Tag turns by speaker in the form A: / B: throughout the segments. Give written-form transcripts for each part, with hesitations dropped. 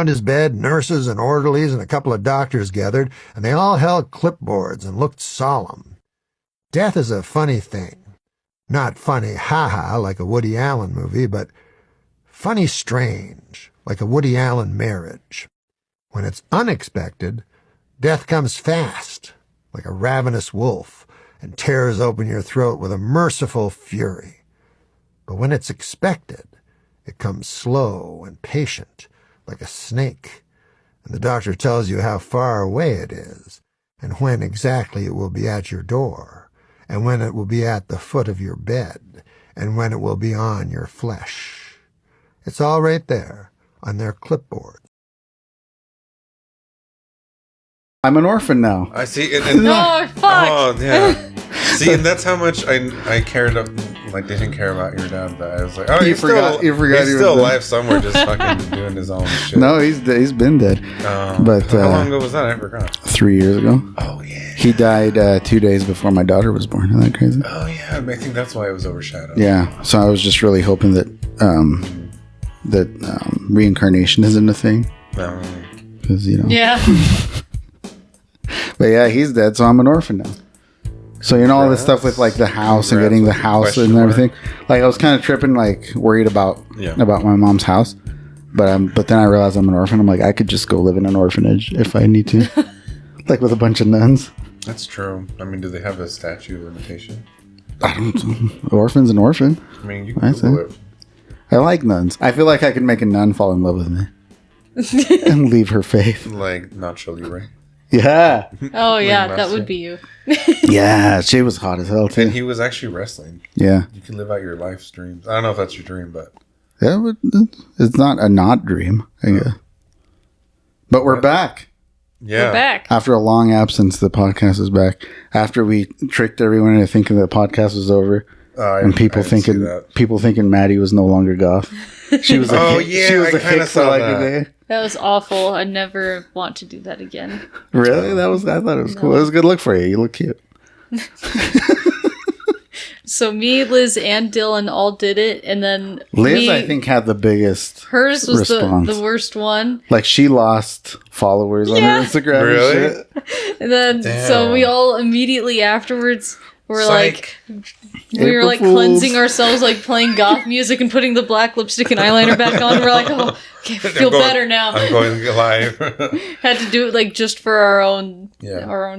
A: Around his bed, nurses and orderlies and a couple of doctors gathered, and they all held clipboards and looked solemn. Death is a funny thing. Not funny ha-ha like a Woody Allen movie, but funny strange, like a Woody Allen marriage. When it's unexpected, death comes fast, like a ravenous wolf, and tears open your throat with a merciful fury. But when it's expected, it comes slow and patient, like a snake, and the doctor tells you how far away it is, and when exactly it will be at your door, and when it will be at the foot of your bed, and when it will be on your flesh. It's all right there on their clipboard.
B: I'm an orphan now.
C: I see.
D: Oh, fuck.
C: Oh, yeah. See, and that's how much I cared didn't care about your dad. That I was like, oh,
B: You forgot he was
C: still
B: dead.
C: alive somewhere, just fucking doing his own shit.
B: No, he's been dead. But
C: how long ago was that? I forgot.
B: 3 years ago.
C: Oh yeah.
B: He died 2 days before my daughter was born. Isn't that crazy?
C: Oh yeah. I think that's why it was overshadowed.
B: Yeah. So I was just really hoping that reincarnation isn't a thing. Because
D: Yeah.
B: But yeah, he's dead, so I'm an orphan now. So all this stuff with like the house and getting the house and everything. Like I was kind of tripping, like worried about my mom's house. But then I realized I'm an orphan. I'm like, I could just go live in an orphanage if I need to. Like with a bunch of nuns.
C: That's true. I mean, do they have a statute of limitation?
B: I don't know. Orphan's an orphan.
C: I mean, you can Google it.
B: I like nuns. I feel like I could make a nun fall in love with me. And leave her faith.
C: Like Nacho Libre.
B: Yeah.
D: Oh, yeah, that would be you.
B: Yeah, she was hot as hell too.
C: And he was actually wrestling.
B: Yeah.
C: You can live out your life's dreams. I don't know if that's your dream, but
B: Yeah, it's not a not dream, I guess. But we're back.
C: Yeah.
D: We're back.
B: After a long absence, the podcast is back. After we tricked everyone into thinking the podcast was over, and people thinking Maddie was no longer goth. She was a hit. She was a hit for like a day.
D: That was awful. I never want to do that again.
B: Really? I thought it was cool. It was a good look for you. You look cute.
D: So me, Liz, and Dylan all did it, and then
B: Liz, I think, had the biggest.
D: Hers was
B: response.
D: the worst one.
B: Like she lost followers on her Instagram.
C: Really?
B: And shit.
D: And then so we all immediately afterwards were
C: Psych.
D: we were like
B: April Fools.
D: cleansing ourselves, like playing goth music and putting the black lipstick and eyeliner back on. We're like, oh, okay, we feel better now.
C: I'm going live.
D: Had to do it like just for our own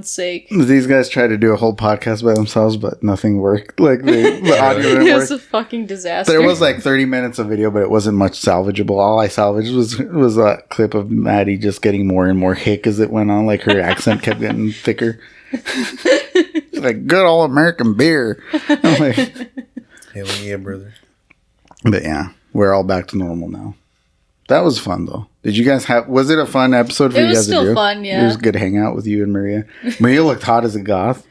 D: sake.
B: These guys tried to do a whole podcast by themselves, but nothing worked. Like the audio didn't
D: It
B: work.
D: was a fucking disaster.
B: There was like 30 minutes of video, but it wasn't much salvageable. All I salvaged was a clip of Maddie just getting more and more hick as it went on. Like her accent kept getting thicker. She's like, good old American beer. I'm like,
C: Hell yeah, brother.
B: but yeah, we're all back to normal now. That was fun though. Did you guys was it a fun episode for you guys to do?
D: It was still fun, yeah.
B: It was good hangout with you and Maria. Maria looked hot as a goth.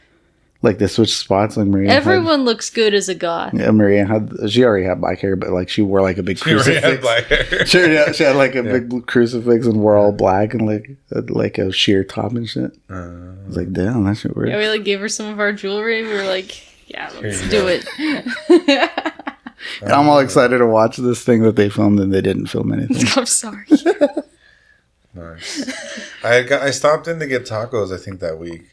B: Like they switched spots. Like Maria.
D: Everyone looks good as a goth.
B: Yeah, Maria she already had black hair, but like she wore like a big crucifix.
C: She already had black hair.
B: She had like a big crucifix and wore all black and like a sheer top and shit. I was like, damn, that shit works.
D: Yeah, we like gave her some of our jewelry. We were like, yeah, let's do it.
B: And I'm all excited to watch this thing that they filmed and they didn't film anything.
D: I'm sorry.
C: Nice. I stopped in to get tacos, I think, that week.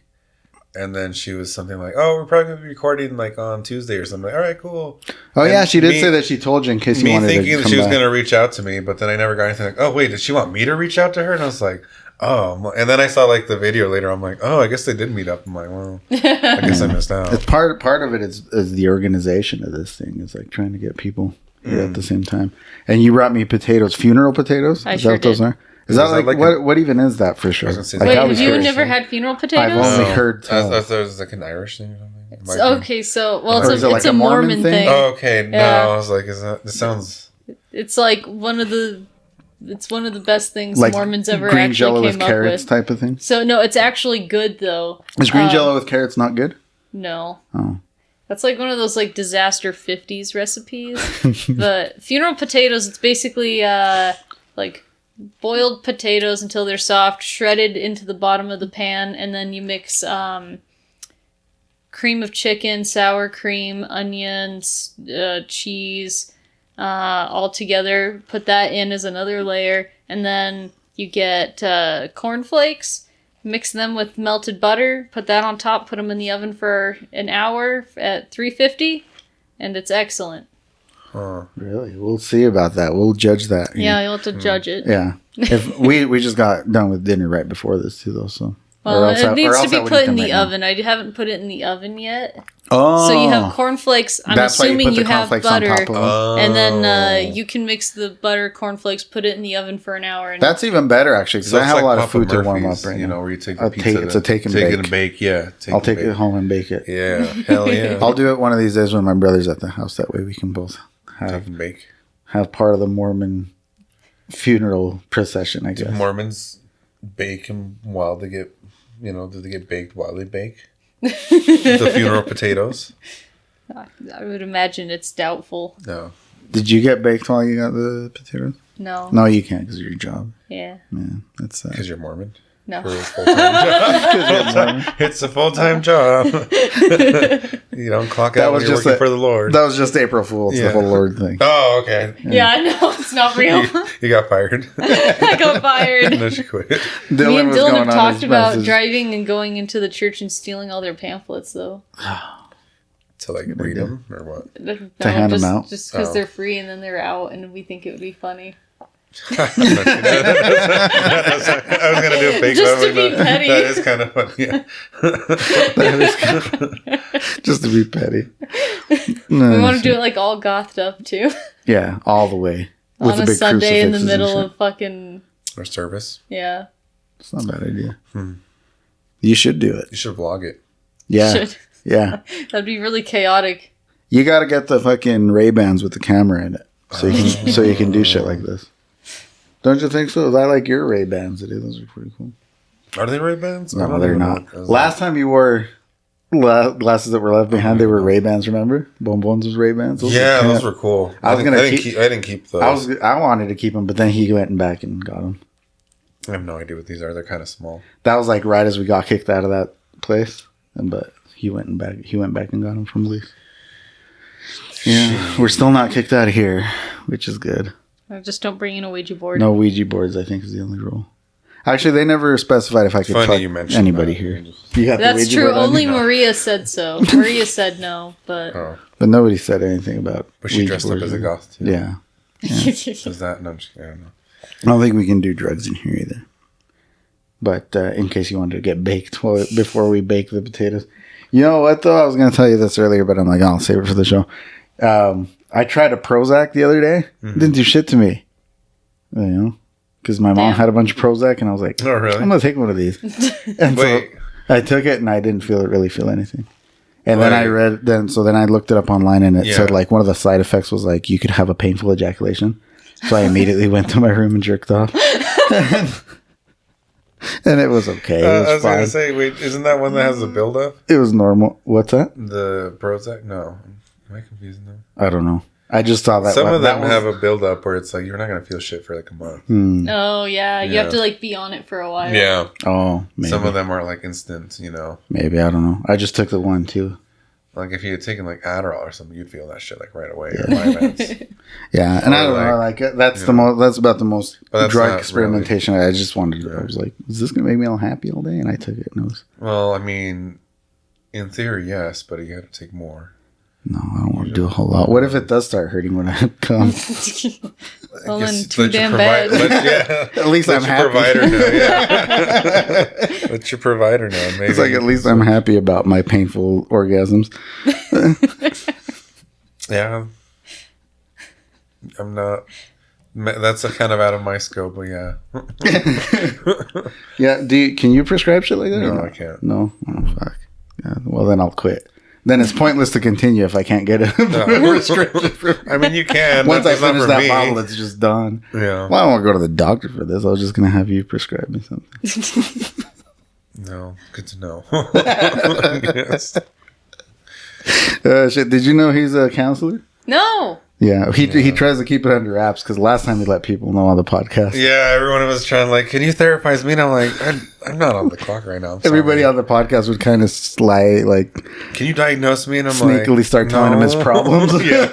C: And then she was something like, oh, we're probably going to be recording like on Tuesday or something. All right, cool.
B: Oh,
C: and
B: yeah, she did say that she told you in case you wanted to come
C: thinking that she was going to reach out to me, but then I never got anything like, oh, wait, did she want me to reach out to her? And I was like, oh. And then I saw like the video later. I'm like, oh, I guess they did meet up. I'm like, well, I guess I missed out.
B: It's part of it is the organization of this thing. It's like trying to get people here at the same time. And you brought me potatoes, funeral potatoes?
D: I
B: Is
D: sure
B: that what those
D: did.
B: are? Is that like what even is that for sure?
C: Wait,
D: Wait, have you never had funeral potatoes?
B: I've only heard.
C: I thought it was like an Irish thing or something.
D: Okay, so
B: Or
D: it's a Mormon thing.
C: Oh, okay. No,
D: Yeah.
C: I was like, this sounds.
D: It's like one of the best things
B: like
D: Mormons ever
B: green
D: actually
B: jello
D: came
B: with
D: up
B: carrots
D: with.
B: type of thing.
D: So no, it's actually good though.
B: Is green jello with carrots not good?
D: No.
B: Oh.
D: That's like one of those like disaster 50s recipes. But funeral potatoes, it's basically like boiled potatoes until they're soft, shredded into the bottom of the pan, and then you mix cream of chicken, sour cream, onions, cheese, all together. Put that in as another layer, and then You get cornflakes, mix them with melted butter, put that on top, put them in the oven for an hour at 350, and it's excellent.
C: Huh.
B: Really? We'll see about that. We'll judge that.
D: Yeah, you'll have to judge it.
B: Yeah. If we just got done with dinner right before this too, though. So.
D: Well, it needs to be put in the oven. I haven't put it in the oven yet.
B: Oh.
D: So you have cornflakes. I'm assuming you have butter. And then you can mix the butter, cornflakes, put it in the oven for an hour. And
B: that's even better, actually, because I have a lot of food to warm up right now.
C: You know, where you take the pizza.
B: It's a take and bake.
C: Yeah.
B: I'll take it home and bake it.
C: Yeah. Hell yeah.
B: I'll do it one of these days when my brother's at the house. That way we can both have part of the Mormon funeral procession, I guess.
C: Do Mormons bake them while they get... You know, do they get baked while they bake? The funeral potatoes?
D: I would imagine it's doubtful.
C: No.
B: Did you get baked while you got the potatoes?
D: No.
B: No, you can't because of your job.
D: Yeah.
B: Man, that's
C: because you're Mormon?
D: No.
C: For a full-time job. It's a full-time job. You don't clock out when you're working for the Lord.
B: That was just April Fool's, the whole Lord thing.
C: Oh, okay.
D: Yeah, I know. It's not real.
C: You got fired.
D: I got fired.
C: No, she quit.
D: Me and Dylan have talked about driving and going into the church and stealing all their pamphlets, though.
C: To like read them or what?
D: No,
B: to hand them out?
D: Just because they're free and then they're out and we think it would be funny.
C: I was gonna do a fake
D: just to be petty.
C: That is kind of funny. Yeah.
B: Just to be petty.
D: No, we want to do it like all gothed up too.
B: Yeah, all the way.
D: On a Sunday in the middle of fucking
C: our service.
D: Yeah,
B: it's not a bad idea. You should do it.
C: You should vlog it.
B: Yeah, yeah.
D: That'd be really chaotic.
B: You got to get the fucking Ray-Bans with the camera in it, so you can do shit like this. Don't you think so? I like your Ray-Bans. Those are pretty cool.
C: Are they Ray-Bans?
B: No, they're not. Last time you wore glasses that were left behind, they were Ray-Bans, remember? Bonbons was Ray-Bans.
C: Yeah, those were cool. I didn't keep those.
B: I wanted to keep them, but then he went back and got them.
C: I have no idea what these are. They're kind of small.
B: That was like right as we got kicked out of that place. But he went back and got them from Lee's. Yeah, we're still not kicked out of here, which is good.
D: Just don't bring in a Ouija board.
B: No Ouija boards, I think, is the only rule. Actually, they never specified if I could fuck anybody here.
D: That's true. Only Maria said so. Maria said no, but
B: nobody said anything about.
C: But she dressed up as a goth too.
B: Yeah.
C: Is that? No, I don't know.
B: I don't think we can do drugs in here either. But in case you wanted to get baked before we bake the potatoes, you know what though? I was going to tell you this earlier, but I'm like, I'll save it for the show. I tried a Prozac the other day. Didn't do shit to me. You know, because my mom had a bunch of Prozac, and I was like,
C: "Oh, really?
B: I'm gonna take one of these." And so I took it, and I didn't really feel anything. And then I read, then I looked it up online, and it said like one of the side effects was like you could have a painful ejaculation. So I immediately went to my room and jerked off, and it was okay. It was
C: I was gonna say, wait, isn't that one that has the buildup?
B: It was normal. What's that?
C: The Prozac? No, am I confusing them?
B: I don't know. I just saw that
C: some of them have a buildup where it's like you're not gonna feel shit for like a month.
D: Oh yeah, you have to like be on it for a while.
C: Yeah.
B: Oh, maybe.
C: Some of them are like instant. You know.
B: Maybe I don't know. I just took the one too.
C: Like if you had taken like Adderall or something, you'd feel that shit like right away. Yeah,
B: yeah, and I don't know. Like that's the most. That's about the most drug experimentation. Really. I just wanted. I was like, is this gonna make me all happy all day? And I took it. And it was.
C: Well, I mean, in theory, yes, but you got to take more.
B: No, I don't want to do a whole lot. What if it does start hurting when I come?
D: Well, then too damn bad.
B: At least I'm happy.
C: Provider know, yeah. Let your provider know. Maybe.
B: It's like at least I'm happy about my painful orgasms.
C: Yeah. I'm not. That's kind of out of my scope, but yeah.
B: Yeah. Can you prescribe shit like that?
C: No, I can't.
B: No. Oh fuck. Yeah, well, then I'll quit. Then it's pointless to continue if I can't get a prescription.
C: I mean, you can.
B: Once I finish that bottle, it's just done.
C: Yeah.
B: Well, I don't want to go to the doctor for this. I was just going to have you prescribe me something.
C: No. Good to know.
B: Yes. Shit. Did you know he's a counselor?
D: No.
B: Yeah, he tries to keep it under wraps because last time he let people know on the podcast.
C: Yeah, everyone was trying like, can you therapize me? And I'm like, I'm not on the clock right now.
B: Everybody on the podcast would kind of slide like,
C: can you diagnose me? And I'm
B: sneakily start telling him his problems.
C: Yeah.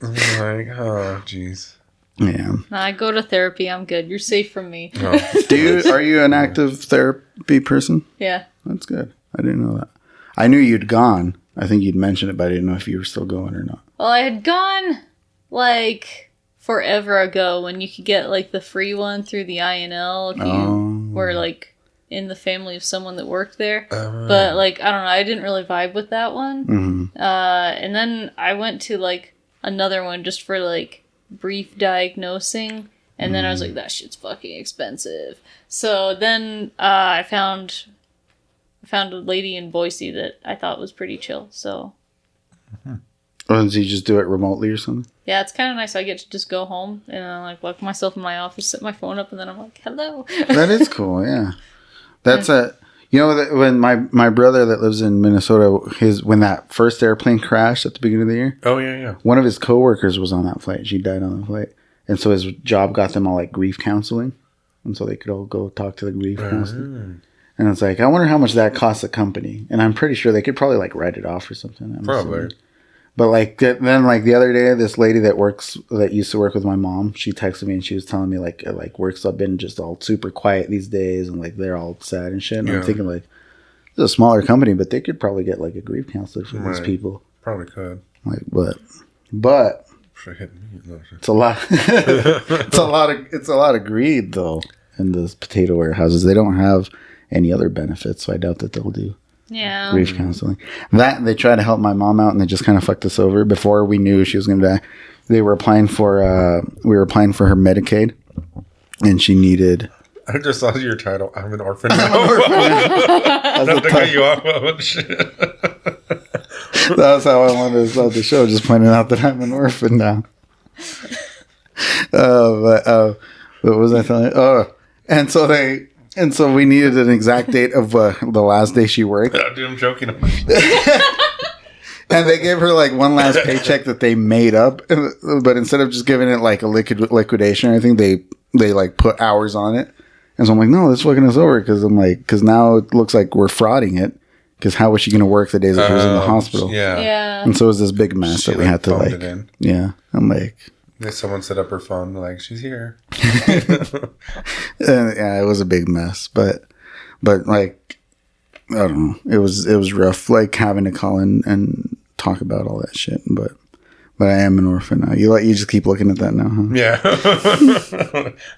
C: I'm like, oh, jeez.
B: Yeah.
D: I go to therapy. I'm good. You're safe from me.
C: Oh.
B: Are you an active therapy person?
D: Yeah.
B: That's good. I didn't know that. I knew you'd gone. I think you'd mentioned it, but I didn't know if you were still going or not.
D: Well, I had gone like forever ago when you could get like the free one through the INL if you were like in the family of someone that worked there. But like I don't know, I didn't really vibe with that one.
B: Mm-hmm.
D: And then I went to like another one just for like brief diagnosing, and then I was like, that shit's fucking expensive. So then I found a lady in Boise that I thought was pretty chill. So.
B: Or did you just do it remotely or something?
D: Yeah, it's kind of nice. I get to just go home and I like lock myself in my office, set my phone up, and then I'm like, hello.
B: That is cool. Yeah, that's when my brother that lives in Minnesota, when that first airplane crashed at the beginning of the year.
C: Oh yeah.
B: One of his coworkers was on that flight. She died on the flight, and so his job got them all like grief counseling, and so they could all go talk to the grief counselor. And it's like, I wonder how much that costs a company, and I'm pretty sure they could probably like write it off or something.
C: Probably.
B: Assuming. But like then like the other day, this lady that used to work with my mom, she texted me and she was telling me like work's up been just all super quiet these days and like they're all sad and shit. And I'm thinking like it's a smaller company, but they could probably get like a grief counselor for these people.
C: Probably could.
B: Like but it's a lot. It's a lot of greed though in those potato warehouses. They don't have any other benefits, so I doubt that they'll do.
D: Yeah.
B: Grief counseling. That they tried to help my mom out and they just kind of fucked us over before we knew she was going to die. We were applying for her Medicaid and she needed.
C: I just saw your title. I'm an orphan now. Not to cut you off of shit.
B: That's how I wanted to start the show, just pointing out that I'm an orphan now. What was I telling you? And so we needed an exact date of the last day she worked.
C: Dude, I'm joking.
B: And they gave her like one last paycheck that they made up, but instead of just giving it like a liquidation or anything, they like put hours on it. And so I'm like, no, that's fucking us over because now it looks like we're frauding it. Because how was she going to work the days that she was in the hospital?
D: Yeah.
B: And so it was this big mess that we had to like. Yeah, I'm like.
C: Someone set up her phone, like she's here.
B: Yeah, it was a big mess, but like I don't know, it was rough, like having to call in and talk about all that shit. But I am an orphan now. You just keep looking at that now, huh?
C: Yeah,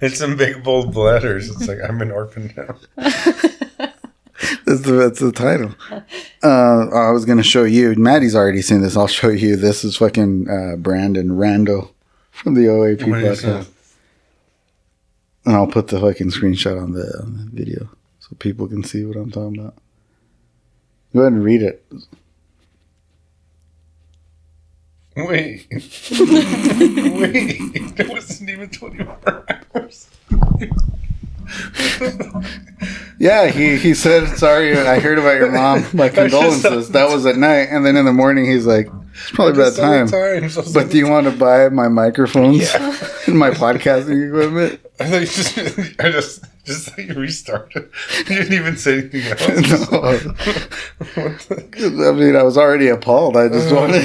C: it's in big bold letters. It's like I'm an orphan now.
B: That's the title. I was gonna show you. Maddie's already seen this. I'll show you. This is fucking Brandon Randall. From the OAP podcast. And I'll put the fucking screenshot on the video so people can see what I'm talking about. Go ahead and read it.
C: Wait. It wasn't even 24 hours.
B: Yeah, he said, sorry, I heard about your mom. My condolences. That was at night. And then in the morning, he's like, it's probably about time. But do you want to buy my microphones and my podcasting equipment?
C: I thought you restarted. You didn't even say anything else.
B: No. I mean, I was already appalled. I just wanted,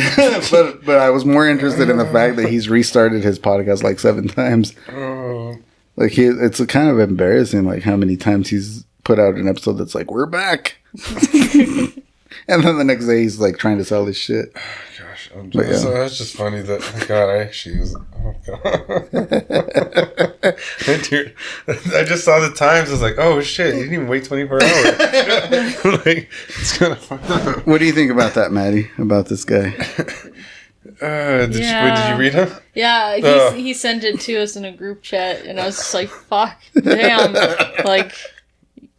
B: but I was more interested in the fact that he's restarted his podcast like 7 times. Like it's kind of embarrassing, like how many times he's put out an episode that's like, we're back. And then the next day he's like trying to sell his shit.
C: Gosh, so that's just funny that God, I actually was. Oh God, dude, I just saw the times. I was like, oh shit, you didn't even wait 24 hours. Like, it's kind of fucked up.
B: What do you think about that, Maddie? About this guy?
C: Did you read him?
D: Yeah, he sent it to us in a group chat, and I was just like, fuck, damn, like.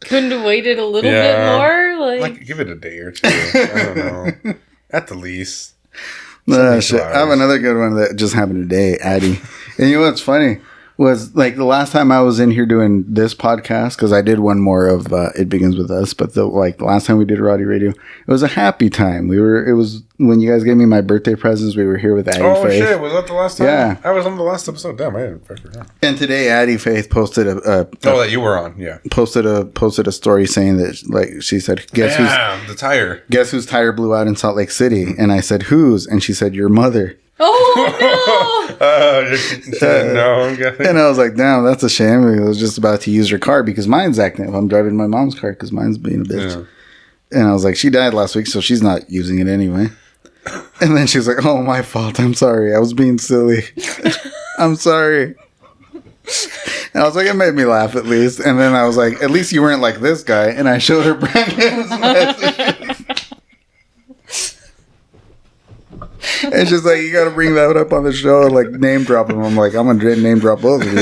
D: Couldn't have waited a little bit more?
C: Like, give it a day or two. I don't know. At the least.
B: Shit. I have another good one that just happened today, Addie. And you know what's funny? Was like the last time I was in here doing this podcast, because I did one more of It Begins With Us, but the last time we did Roddy Radio, it was a happy time. It was when you guys gave me my birthday presents, we were here with Addie Faith.
C: Shit, was that the last time?
B: Yeah.
C: I was on the last episode. Damn, I forgot.
B: And today Addie Faith posted
C: that you were on, yeah.
B: Posted a story saying that, like, she said,
C: the tire.
B: Guess whose tire blew out in Salt Lake City? And I said, whose? And she said, your mother.
D: Oh
C: No, I'm guessing.
B: And I was like, damn, that's a shame. I was just about to use her car because mine's acting up. I'm driving my mom's car because mine's being a bitch. Yeah. And I was like, she died last week, so she's not using it anyway. And then she was like, oh, my fault. I'm sorry. I was being silly. I'm sorry. And I was like, it made me laugh at least. And then I was like, at least you weren't like this guy. And I showed her Brandon's message. And she's like, you got to bring that up on the show, like name drop him. I'm like, I'm going to name drop both of you.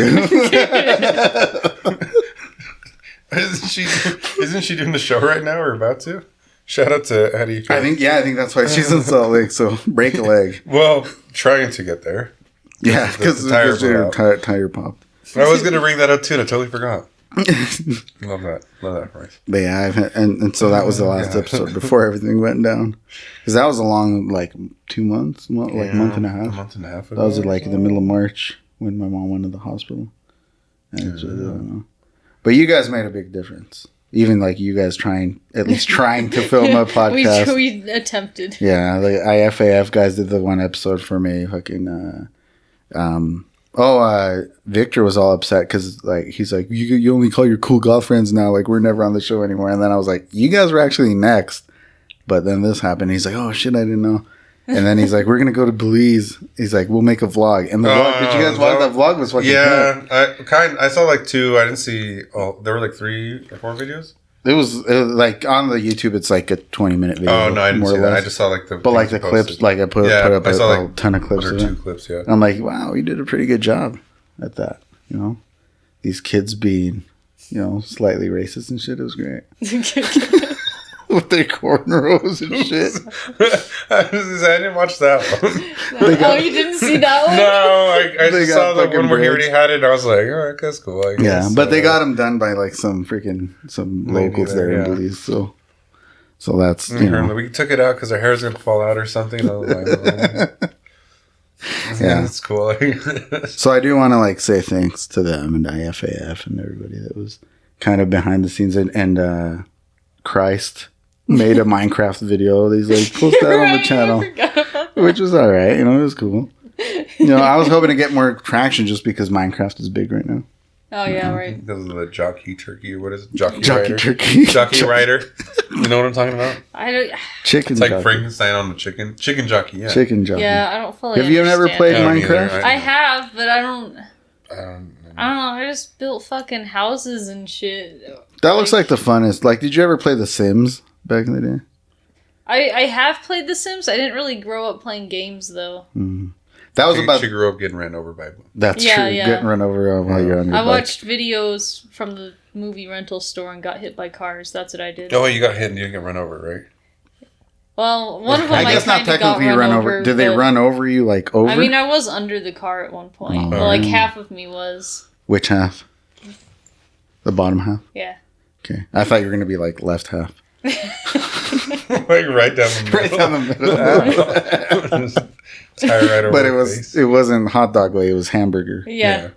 C: Isn't she doing the show right now or about to? Shout out to Eddie.
B: I think that's why she's in Salt Lake. So break a leg.
C: Well, trying to get there.
B: Yeah, because your tire popped.
C: I was going to bring that up too, and I totally forgot. Love that price.
B: But yeah, and so that was the last episode before everything went down. Because that was a long, like 2 months, month and a half.
C: A month and a half ago.
B: That was like in the middle of March when my mom went to the hospital. And so, I don't know. But you guys made a big difference. Even like you guys trying to film a podcast.
D: we attempted.
B: Yeah, the IFAF guys did the one episode for me. Fucking, Victor was all upset because like he's like, you only call your cool golf friends now. Like we're never on the show anymore. And then I was like, you guys were actually next. But then this happened. He's like, oh shit, I didn't know. And then he's like, we're gonna go to Belize. He's like, we'll make a vlog. And the vlog, did you guys watch that vlog? Was fucking
C: I saw like 2. I didn't see. Oh, there were like 3 or 4 videos.
B: It was like on the YouTube. It's like a 20-minute video.
C: Oh no, I didn't see that. I just saw like the.
B: But like the clips, like I put up a ton of clips.
C: 1 or 2 clips. Yeah.
B: And I'm like, wow, you did a pretty good job at that. You know, these kids being, slightly racist and shit. It was great. With their cornrows and shit.
C: I didn't watch that one.
D: You didn't see that one?
C: No, I just saw the one where he already had it, and I was like, all right, that's cool. I guess.
B: Yeah, but they got them done by like some locals there in Belize. So that's,
C: We took it out because our hair's going to fall out or something. I was like, yeah, it's cool.
B: So I do want to like say thanks to them and IFAF and everybody that was kind of behind the scenes and Christ made a Minecraft video. He's like, post that on the channel, which was all right. It was cool. I was hoping to get more traction just because Minecraft is big right now.
D: Oh yeah, right.
C: Because of the jockey turkey or what is it? Jockey rider. You know what I'm talking about?
D: I don't.
B: Chicken.
C: It's like
B: jockey.
C: Frankenstein on the chicken. Chicken jockey. Yeah.
B: Chicken jockey.
D: Yeah, I don't fully.
B: Have you ever played Minecraft?
D: I have, but I don't know. I just built fucking houses and shit.
B: That looks like the funnest. Like, did you ever play The Sims back in the day?
D: I have played The Sims. I didn't really grow up playing games though.
B: Mm. That was about.
C: She grew up getting ran over by.
B: That's true. Yeah. Getting run over while you're on your bike.
D: I watched videos from the movie rental store and got hit by cars. That's what I did.
C: Oh, you got hit and you didn't get run over, right?
D: Well, one of them
B: I guess not technically run over. Did they run over you like over?
D: I mean, I was under the car at one point.
B: Oh.
D: Well, like half of me was.
B: Which half? The bottom half?
D: Yeah.
B: Okay. I thought you were going to be like left half.
C: Like right down the middle.
B: Right down the middle. But it wasn't hot dog way, it was hamburger.
D: Yeah.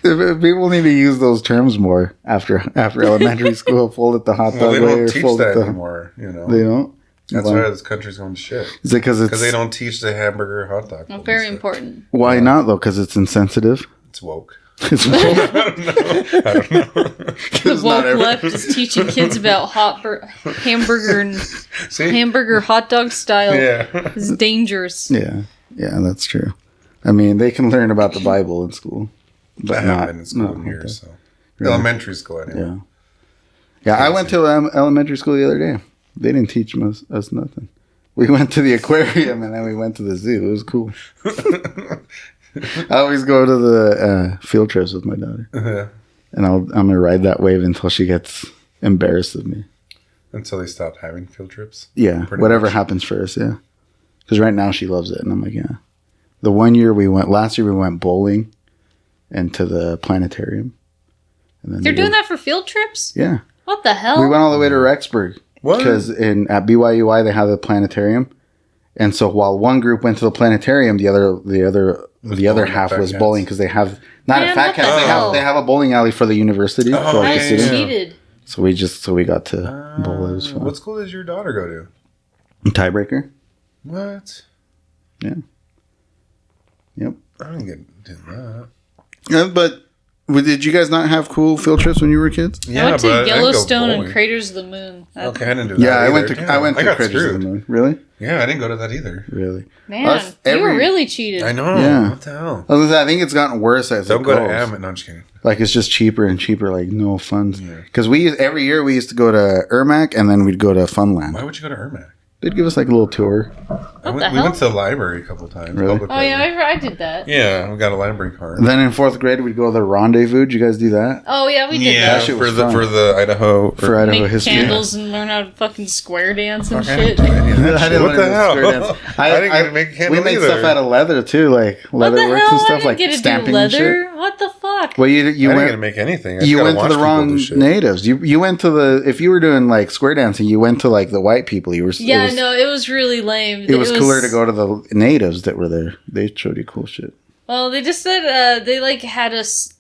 B: People need to use those terms more after elementary school. Fold it the hot dog way.
C: They don't teach that
B: the
C: anymore.
B: They don't.
C: That's why this country's going to shit.
B: Is it because
C: they don't teach the hamburger hot dog?
D: Well, very important.
B: Why not though? Because it's insensitive.
C: It's woke.
B: It's woke.
C: I don't know.
D: The woke left is teaching kids about hamburger and hamburger hot dog style.
C: Yeah,
D: it's dangerous.
B: Yeah, that's true. I mean, they can learn about the Bible in school, but not
C: in school here. So elementary school, anyway.
B: Yeah. I went to elementary school the other day. They didn't teach us nothing. We went to the aquarium and then we went to the zoo. It was cool. I always go to the field trips with my daughter. And I'm going to ride that wave until she gets embarrassed of me.
C: Until they stop having field trips?
B: Yeah. Whatever happens first, yeah. Because right now she loves it. And I'm like, yeah. Last year we went bowling and to the planetarium. And then
D: They're doing that for field trips?
B: Yeah.
D: What the hell?
B: We went all the way to Rexburg.
C: What?
B: Because at BYUI they have the planetarium. And so while one group went to the planetarium, the other half was bowling because they have a fat cat. They have a bowling alley for the university. For like the students.
D: Cheated.
B: So we got to bowl. It was fun.
C: What school does your daughter go to?
B: Tiebreaker.
C: What?
B: Yeah. Yep.
C: I didn't get that.
B: Yeah, but did you guys not have cool field trips when you were kids?
C: Yeah,
D: I went to
C: but I didn't go
D: Yellowstone and
C: bowling.
D: Craters of the Moon.
C: Okay, I didn't do that.
B: Yeah, I
C: either.
B: went to
C: Damn,
B: I went to
C: got
B: Craters of the
C: screwed.
B: Moon. Really?
C: Yeah, I didn't go to that either.
B: Really?
D: Man,
B: Us-
D: you were
B: every-
D: really cheated.
C: I know.
B: Yeah.
C: What the hell?
B: I was gonna say, I think it's gotten worse as
C: Don't
B: it
C: go
B: goes.
C: to Am. No, I'm just kidding.
B: Like it's just cheaper and cheaper. Like no fun.
C: Yeah.
B: Because every year we used to go to Ermac and then we'd go to Funland.
C: Why would you go to Ermac?
B: They'd give us like a little tour.
D: the
C: We
D: hell?
C: went to the library a couple times.
B: Really?
C: Public
D: Oh yeah,
C: library.
D: I did that.
C: Yeah, we got a library card.
B: Then in 4th grade we'd go to the Rendezvous. Did you guys do that?
D: Oh yeah, we did
C: Yeah,
B: That
D: that.
B: shit
C: for
B: was
C: the
B: fun.
C: for the Idaho.
B: For Idaho
D: Make
B: history.
D: candles and learn how to fucking square dance and
C: Fuck, I didn't
D: shit.
C: do any of that
B: I
C: shit.
B: didn't
C: What
B: learn
C: the
B: the
C: hell?
B: square dance.
C: I didn't get to make a candle
B: We made
C: either.
B: stuff out of leather too, like
D: What the
B: leather works
D: hell?
B: and
D: I
B: stuff,
D: didn't
B: like
D: get to do
B: stamping and shit.
D: leather. What the fuck?
B: Well, you
C: I didn't get to
B: went
C: make anything. I just
B: you
C: gotta
B: went to
C: watch
B: the
C: people
B: wrong
C: do shit.
B: natives. You went to the if you were doing like square dancing, you went to like the white people. You were
D: Yeah, no, it was really lame.
B: It was cooler to go to the natives that were there. They showed you cool shit.
D: Well, they just said they like had us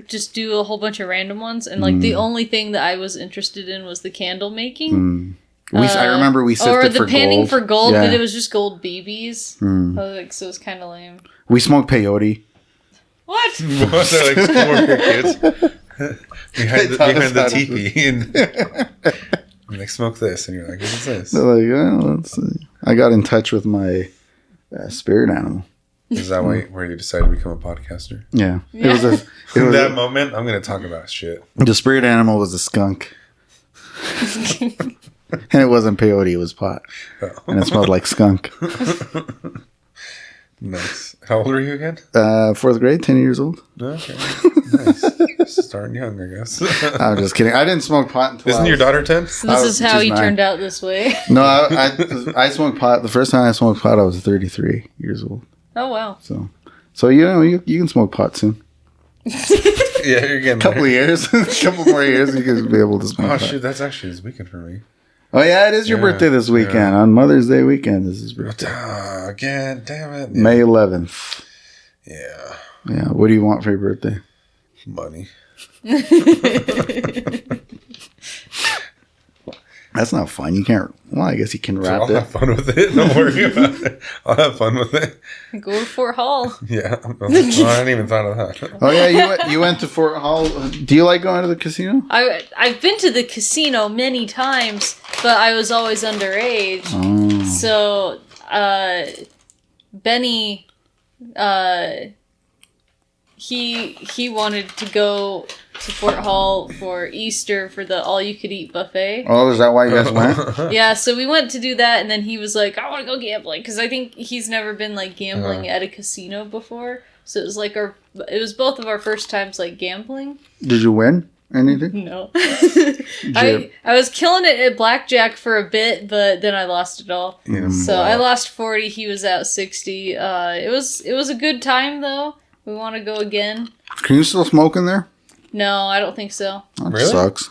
D: just do a whole bunch of random ones, and like the only thing that I was interested in was the candle making.
B: I remember we sifted
D: or the
B: for
D: panning
B: gold.
D: for gold,
B: Yeah.
D: but it was just gold BBs. Like, so it was kind of lame.
B: We smoked peyote.
D: What?
C: What? They're like 4 kids behind the,
B: taught us
C: behind the
B: how to-
C: teepee, and like smoke this, and you're like, what is this?
B: They're like, oh, let's see. I got in touch with my spirit animal.
C: Is that where you decided to become a podcaster?
B: Yeah,
D: Yeah.
B: it was
C: In that moment, I'm gonna talk about shit.
B: the spirit animal was a skunk, and it wasn't peyote; it was pot, and it smelled like skunk.
C: Nice. How old are you again?
B: 4th grade, 10 years old.
C: Okay, nice. Starting young, I guess.
B: I'm just kidding. I didn't smoke pot until
C: Isn't your daughter 10?
D: So this is how
B: she's
D: he
B: 9.
D: turned out this way.
B: No, I smoked pot. The first time I smoked pot, I was 33 years old.
D: Oh wow.
B: So you know you can smoke pot soon.
C: Yeah, you're getting
B: Couple of
C: there.
B: years, couple more years, you can be able to smoke
C: Oh
B: pot.
C: shoot, that's actually this weekend for me.
B: Oh yeah, it is your
C: Yeah,
B: birthday this weekend
C: yeah.
B: on Mother's Day weekend. This is birthday.
C: Again, damn it.
B: May 11th.
C: Yeah,
B: Yeah. What do you want for your birthday?
C: money.
B: That's not fun. You can't. Well, I guess you can wrap
C: I'll have
B: it.
C: fun with it. Don't worry about it. I'll have fun with it.
D: Go to Fort Hall.
C: Yeah. I hadn't even thought of that.
B: Oh yeah, you went to Fort Hall. Do you like going to the casino?
D: I've been to the casino many times, but I was always underage.
B: Oh.
D: So, Benny, he wanted to go to Fort Hall for Easter for the all-you-could-eat buffet.
B: Oh, is that why you guys went?
D: Yeah, so we went to do that, and then he was like, I want to go gambling, because I think he's never been, like, gambling at a casino before. So it was, like, it was both of our first times, like, gambling.
B: Did you win anything?
D: No. I was killing it at blackjack for a bit, but then I lost it all. So I lost 40, he was out 60. It was a good time, though. We want to go again.
B: Can you still smoke in there?
D: No, I don't think so.
B: That
C: Really?
B: sucks.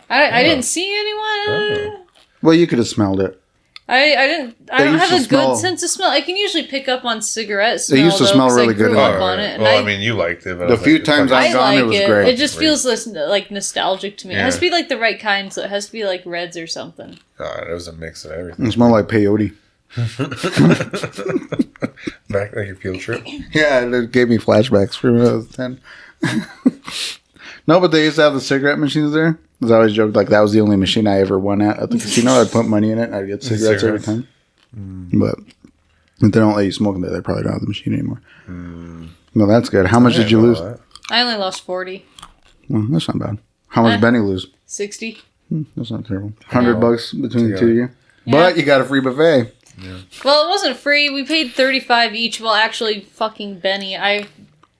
D: I didn't see anyone.
B: Well, you could have smelled it.
D: I don't
B: used
D: have
B: to
D: a
B: smell-
D: good sense of smell. I can usually pick up on cigarette smell.
B: They used to
D: though,
B: smell
D: 'cause
B: really
D: I grew
B: good.
D: up
C: Oh,
D: on
C: right.
D: it, and
C: Well, I mean, you liked it. But
B: The
C: I was
B: few
C: like,
B: times
C: fuck
B: I've
D: I
B: gone,
D: like
B: it was
D: it.
B: great.
D: It just feels less like nostalgic to me. It has to be like the right kind, so it has to be like reds or something.
C: God, it was a mix of everything.
B: It smelled like peyote.
C: Back like a field trip.
B: Yeah, it gave me flashbacks from when I was 10. No, but they used to have the cigarette machines there. Because I always joked like that was the only machine I ever won at the casino. I'd put money in it and I'd get cigarettes every time. But if they don't let you smoke in there, they probably don't have the machine anymore. Well, that's good. How much did you lose?
D: I only lost 40.
B: Well, that's not bad. How much did Benny lose?
D: 60.
B: That's not terrible. $100 between the two of you.
D: Yeah.
B: But you got a free buffet.
D: Well, it wasn't free. We paid 35 each. Well, actually, fucking Benny,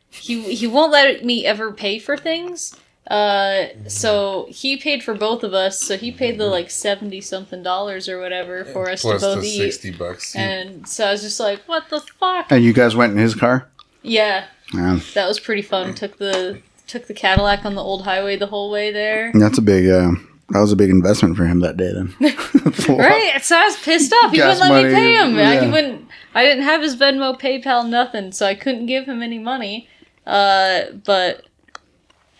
D: he won't let me ever pay for things. So he paid for both of us. So he paid the like $70-something or whatever for us
C: Plus
D: to both
C: the
D: eat.
C: $60.
D: And so I was just like, what the fuck?
B: And you guys went in his car?
D: Yeah,
B: Yeah.
D: that was pretty fun. Took the Cadillac on the old highway the whole way there.
B: That's a big, that was a big investment for him that day then.
D: Right, so I was pissed off. He
B: Gas
D: wouldn't let me
B: money,
D: pay him.
B: yeah.
D: He wouldn't. I didn't have his Venmo, PayPal, nothing, so I couldn't give him any money. But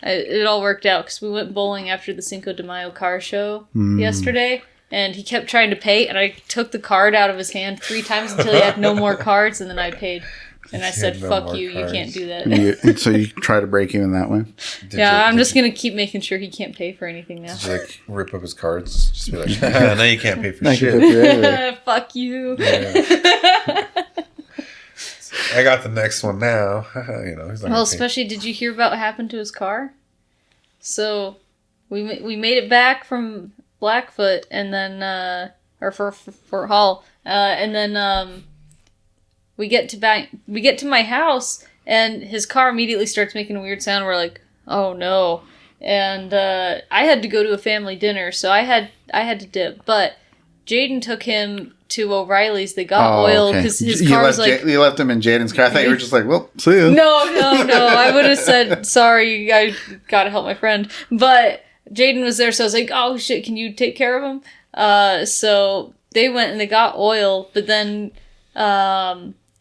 D: it all worked out because we went bowling after the Cinco de Mayo car show yesterday, and he kept trying to pay, and I took the card out of his hand 3 times until he had no more cards, and then I paid. And I said, fuck you, you can't do that.
B: So you try to break him in that way?
D: I'm just going to keep making sure he can't pay for anything now.
C: Did you, like, rip up his cards? Just be like, no, you can't pay for shit.
D: Fuck you.
C: Yeah. I got the next one now. You know, he's not
D: well, especially, did you hear about what happened to his car? So, we made it back from Blackfoot, and then, or for Hall, and then, we get to my house, and his car immediately starts making a weird sound. We're like, oh no. And, I had to go to a family dinner, so I had to dip, but Jaden took him to O'Reilly's. They got oil because his car was like...
B: You left him in Jaden's car. I thought you were just like, well, see ya.
D: No. I would have said, sorry, I gotta help my friend. But Jaden was there, so I was like, oh shit, can you take care of him? So they went and they got oil, but then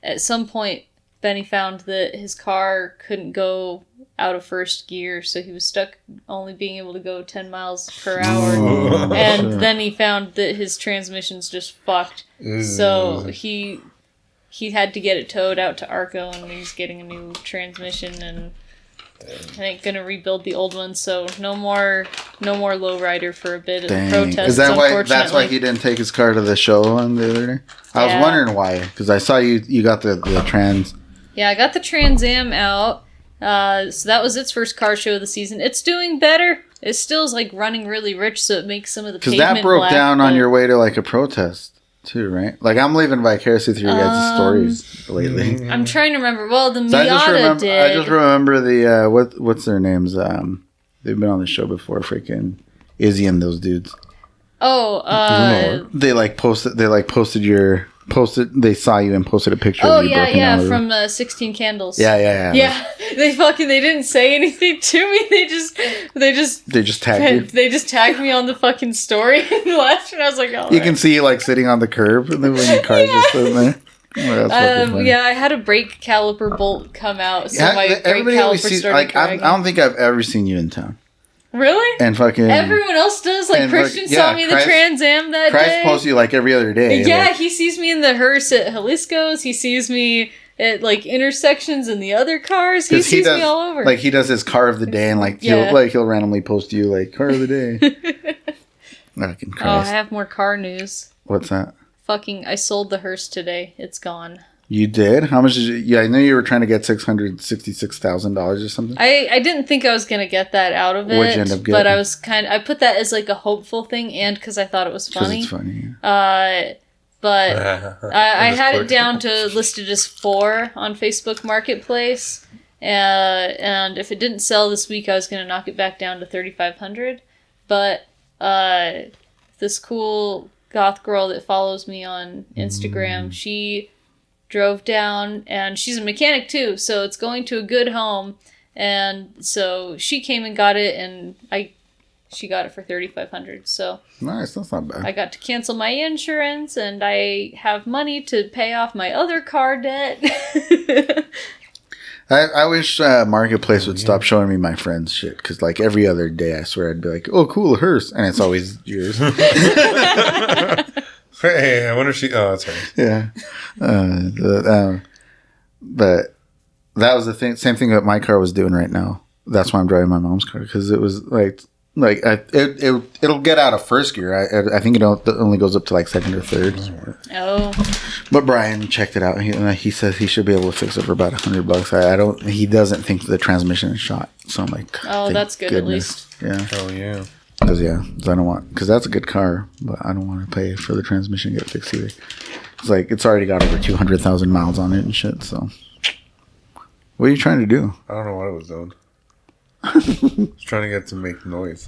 D: at some point, Benny found that his car couldn't go out of first gear, so he was stuck only being able to go 10 miles per hour. Then he found that his transmission's just fucked. So he had to get it towed out to Arco, and he's getting a new transmission, and I think gonna rebuild the old one. So no more lowrider for a bit of protest.
B: Is that why? That's why he didn't take his car to the show on the other day. I was wondering why, because I saw you got the trans. Yeah,
D: I got the Trans Am out. So that was its first car show of the season. It's doing better. It still is like running really rich, so it makes some of the pavement black.
B: Because that broke down on your way to like a protest too, right? Like I'm living vicariously through your guys' stories lately.
D: I'm trying to remember. Well, the Miata did.
B: I just remember the what's their names? They've been on the show before. Freaking Izzy and those dudes.
D: Oh,
B: they they saw you and posted a picture of you broken down
D: from 16 Candles.
B: Yeah.
D: They didn't say anything to me. They just tagged you. They just tagged me on the fucking story and left, and I was like, oh.
B: You can see you like sitting on the curb, and then when your car's just sitting there. Oh,
D: I had a brake caliper bolt come out, so my brake caliper started dragging.
B: I don't think I've ever seen you in town.
D: Really?
B: And fucking
D: everyone else does. Like Christian saw me in the Trans Am that day.
B: Christ posts you like every other day.
D: Yeah,
B: like,
D: he sees me in the hearse at Jalisco's. He sees me at like intersections in the other cars. He sees me all over.
B: Like he does his car of the day, and like he'll randomly post you like car of the day. Fucking Christ.
D: I have more car news.
B: What's that?
D: I sold the hearse today. It's gone.
B: You did? How much did you... Yeah, I know you were trying to get $666,000 or something.
D: I didn't think I was going to get that out of it.
B: What'd you end up getting?
D: But I put that as like a hopeful thing, and because I thought it was funny.
B: Because it's funny,
D: but I had it down to listed as 4 on Facebook Marketplace. And if it didn't sell this week, I was going to knock it back down to $3,500. But this cool goth girl that follows me on Instagram, she drove down, and she's a mechanic too, so it's going to a good home, and so she came and got it, and she got it for $3,500. So
B: nice, that's not bad.
D: I got to cancel my insurance, and I have money to pay off my other car debt.
B: I wish Marketplace would stop showing me my friends' shit, because like every other day I swear I'd be like, oh cool, a hearse, and it's always yours.
C: Hey, I wonder if she... Oh, that's right.
B: Yeah. But that was the thing. Same thing that my car was doing right now. That's why I'm driving my mom's car, because it was it'll get out of first gear. I think it only goes up to like second or third.
D: Oh.
B: But Brian checked it out. He says he should be able to fix it for about $100. He doesn't think the transmission is shot. So I'm like,
D: oh, that's good
B: goodness.
D: At least.
B: Yeah.
C: Oh yeah.
B: Because that's a good car, but I don't want to pay for the transmission to get fixed either. It's like it's already got over 200,000 miles on it and shit. So, what are you trying to do?
C: I don't know what it was doing. It's trying to get it to make noise.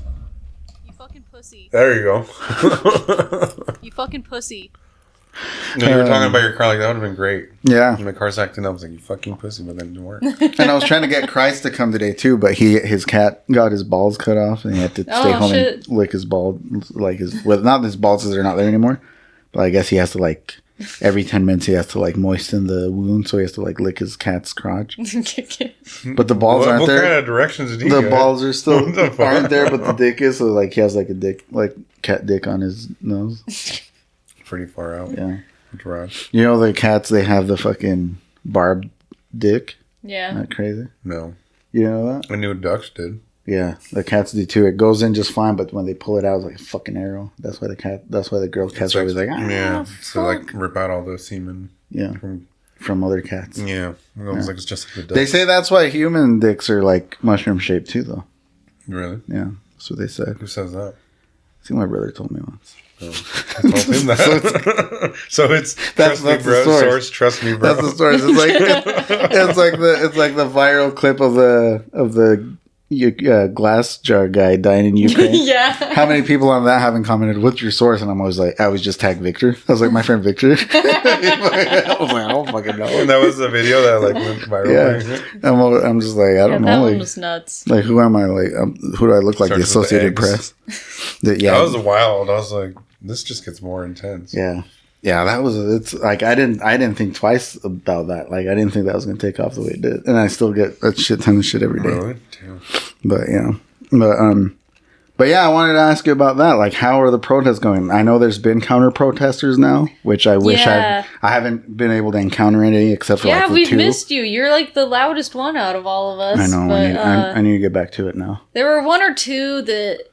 D: You fucking pussy.
C: There you go.
D: You fucking pussy.
C: No, you were talking about your car like that would have been great.
B: Yeah.
C: When the car's acting up, I was like, you fucking pussy, but then it didn't work.
B: And I was trying to get Christ to come today too, but his cat got his balls cut off, and he had to stay home and lick his balls, not his balls because they're not there anymore, but I guess he has to like every 10 minutes he has to like moisten the wound, so he has to like lick his cat's crotch. But the balls aren't there.
C: What kind of directions did he
B: The
C: get?
B: balls are still aren't there, but the dick is, so like he has like a dick like cat dick on his nose.
C: Pretty far out.
B: Yeah.
C: Garage.
B: You know the cats, they have the fucking barbed dick?
D: Yeah.
B: Isn't that crazy?
C: No.
B: You know that?
C: I knew ducks did.
B: Yeah, the cats do too. It goes in just fine, but when they pull it out, it's like a fucking arrow. That's why the girl cats are always like,
C: yeah. So like rip out all the semen.
B: Yeah. From other cats.
C: Yeah. It looks like it's just like the ducks.
B: They say that's why human dicks are like mushroom shaped too, though.
C: Really?
B: Yeah, that's what they said.
C: Who says that?
B: I think my brother told me once.
C: I told him that. So it's trust me, bro. Source, trust me, bro.
B: That's the source. It's like the viral clip of the glass jar guy dying in Ukraine.
D: Yeah.
B: How many people on that haven't commented, "What's your source?" And I'm always like, I always just tag Victor. I was like, my friend Victor. I was like, I don't fucking know.
C: And that was the video that like went viral.
B: Yeah. I'm just like, I don't know.
D: That one
B: like,
D: was nuts.
B: like, who am I? Like, who do I look like?
C: Starts
B: The
C: with
B: Associated
C: the
B: Press.
C: That was wild. I was like, this just gets more intense.
B: Yeah. Yeah, that was, it's like, I didn't think twice about that. Like, I didn't think that was going to take off the way it did. And I still get a shit ton of shit every day.
C: Really? Damn.
B: But, yeah. But yeah, I wanted to ask you about that. Like, how are the protests going? I know there's been counter protesters now, which I wish I haven't been able to encounter any except for like the
D: we've
B: two.
D: missed you. You're like the loudest one out of all of us.
B: I know.
D: But,
B: I need to get back to it now.
D: there were one or two that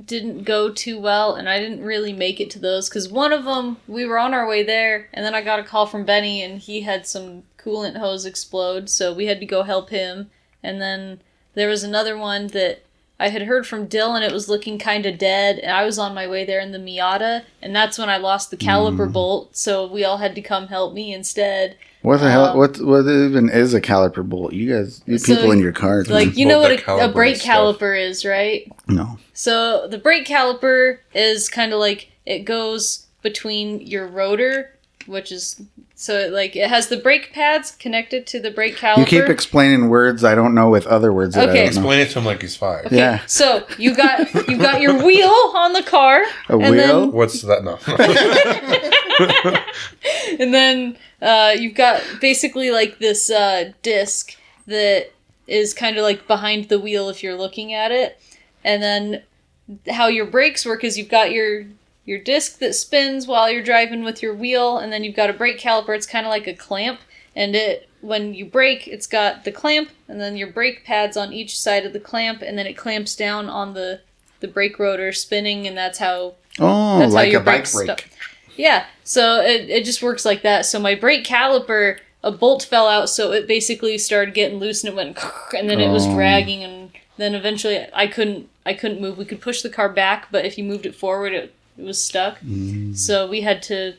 D: didn't go too well, and I didn't really make it to those because one of them, we were on our way there, and then I got a call from Benny, and he had some coolant hose explode, so we had to go help him. And then there was another one that I had heard from Dylan, it was looking kind of dead, and I was on my way there in the Miata, and that's when I lost the caliper bolt, so we all had to come help me instead.
B: What the hell? What even is a caliper bolt? You people in your cars.
D: Like, you know what a brake
C: stuff.
D: caliper is, right?
B: No.
D: So the brake caliper is kind of like, it goes between your rotor, which is, so it has the brake pads connected to the brake caliper.
B: You keep explaining words I don't know with other words that I don't know.
C: Explain it to him like he's 5.
D: Okay,
B: Yeah.
D: so you got your wheel on the car.
B: A wheel?
C: What's that? No.
D: And then you've got basically like this disc that is kind of like behind the wheel if you're looking at it. And then how your brakes work is you've got your disc that spins while you're driving with your wheel, and then you've got a brake caliper. It's kind of like a clamp, and when you brake, it's got the clamp, and then your brake pads on each side of the clamp, and then it clamps down on the brake rotor spinning, and that's how
B: like
D: your
B: a bike
D: brakes
B: brake.
D: Yeah, so it just works like that. So my brake caliper, a bolt fell out, so it basically started getting loose, and it went, and then it was dragging, and then eventually I couldn't move. We could push the car back, but if you moved it forward, it was stuck. So we had to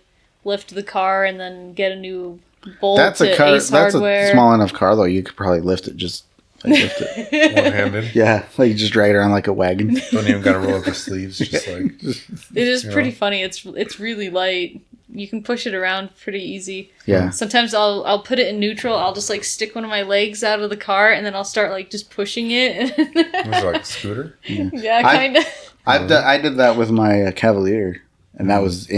D: lift the car and then get a new bolt.
B: That's a
D: at
B: car.
D: Ace
B: That's
D: Hardware.
B: a small enough car though. You could probably lift it just. Like lift it.
C: One-handed.
B: Yeah, like you just drag it around like a wagon.
C: Don't even gotta roll up the sleeves. Just like
D: It is pretty funny. It's really light. You can push it around pretty easy.
B: Yeah.
D: Sometimes I'll put it in neutral. I'll just like stick one of my legs out of the car, and then I'll start like just pushing it.
C: was it like a scooter?
D: Yeah, kind of.
B: I did that with my Cavalier, and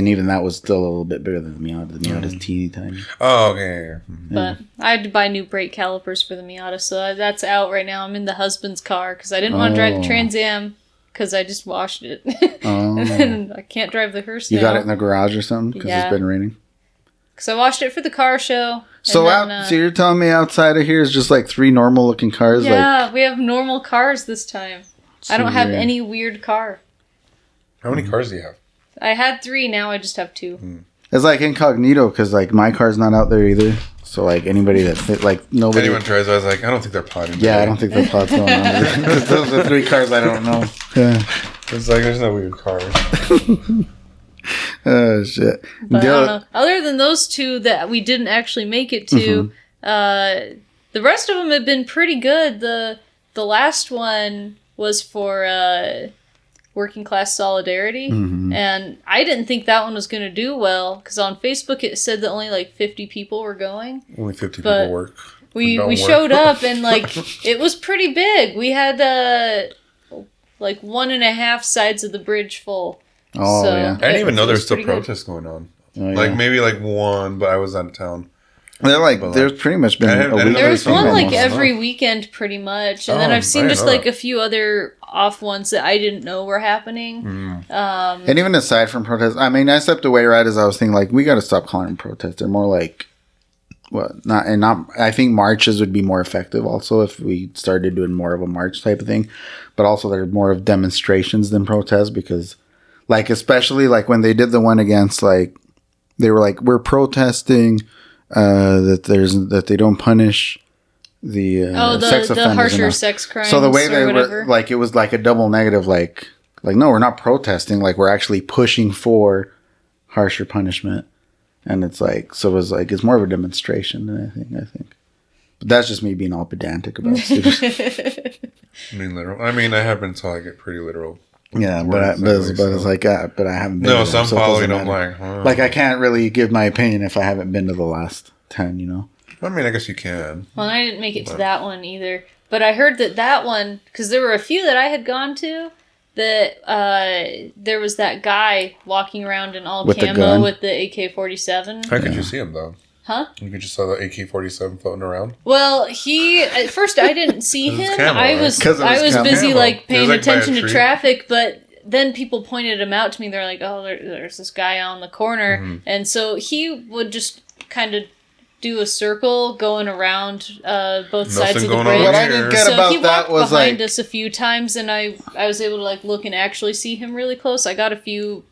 B: even that was still a little bit bigger than the Miata. The Miata's teeny tiny.
C: Oh, okay. Yeah.
D: But I had to buy new brake calipers for the Miata, so that's out right now. I'm in the husband's car because I didn't want to drive the Trans Am because I just washed it. And then I can't drive the hearse now.
B: You got it in the garage or something because
D: Yeah.
B: it's been raining.
D: Because I washed it for the car show.
B: So
D: and then,
B: so you're telling me outside of here is just like 3 normal looking cars?
D: yeah, we have normal cars this time. I don't have
B: weird.
D: any weird car.
C: How many cars do you have?
D: I had 3, now I just have 2.
B: It's like incognito because like my car's not out there either. So like anybody nobody.
C: Anyone tries, I was like, I don't think they're plotting.
B: Yeah, I don't think the plot's going on. Those are 3 cars I don't know. Yeah.
C: It's like there's no weird cars.
B: Oh shit.
D: But I don't know. Other than those 2 that we didn't actually make it to, the rest of them have been pretty good. The last one was for working class solidarity, and I didn't think that one was going to do well because on Facebook it said that only like 50 people were going.
C: Only 50
D: But
C: people work.
D: We showed up and like it was pretty big. We had like 1.5 sides of the bridge full.
B: Oh,
D: so
B: yeah.
C: I didn't even know there
D: was
C: was still
D: pretty good.
C: protests going on.
B: Oh, yeah.
C: Like maybe like 1, but I was out of town.
B: They're like,
C: But, like,
B: there's pretty much been
C: I
B: a
C: didn't
B: week.
C: know
D: There was
C: Something
D: one like
C: almost.
D: every weekend pretty much, and then
C: Oh,
D: I've seen
C: I
D: just
C: didn't know
D: like a few other off ones that I didn't know were happening.
B: And even aside from protests, I mean, I stepped away right as I was thinking, like, we got to stop calling them protests. They're more like, I think marches would be more effective also if we started doing more of a march type of thing. But also they're more of demonstrations than protests because, like, especially like when they did the one against, like, they were like, we're protesting that they don't punish the sex offenders.
D: The harsher sex crimes.
B: So the way they
D: whatever.
B: were, like, it was like a double negative, like no, we're not protesting, like we're actually pushing for harsher punishment. And it's like, so it was like, it's more of a demonstration than anything, I think. But that's just me being all pedantic about it.
C: I mean, literal. I mean, I have been told I get pretty literal.
B: Yeah, but it's like, but I haven't been.
C: No,
B: to
C: so
B: them,
C: I'm
B: so it
C: following
B: doesn't
C: them
B: matter.
C: like,
B: like I can't really give my opinion if I haven't been to the last 10, you know?
C: I mean, I guess you can.
D: Well, I didn't make it to that one either. But I heard that one, because there were a few that I had gone to, that there was that guy walking around in all
B: With the
D: camo
B: gun?
D: with the AK-47.
C: How could you see him, though?
D: Huh?
C: You could just saw the AK-47 floating around.
D: Well, at first I didn't see
C: It was
D: him.
C: camo,
D: I
C: right?
D: was
B: 'Cause it was
D: I was busy
C: camo.
D: like
C: He was,
D: paying
C: like, by a
D: attention to
C: tree.
D: traffic, but then people pointed him out to me. They're like, "Oh, there's this guy on the corner," and so he would just kind of do a circle going around both sides of the
C: going
D: bridge.
C: on
B: What I didn't get
D: So
B: about
D: he
B: that
D: walked
B: was
D: behind
B: like,
D: us a few times, and I was able to like look and actually see him really close. I got a few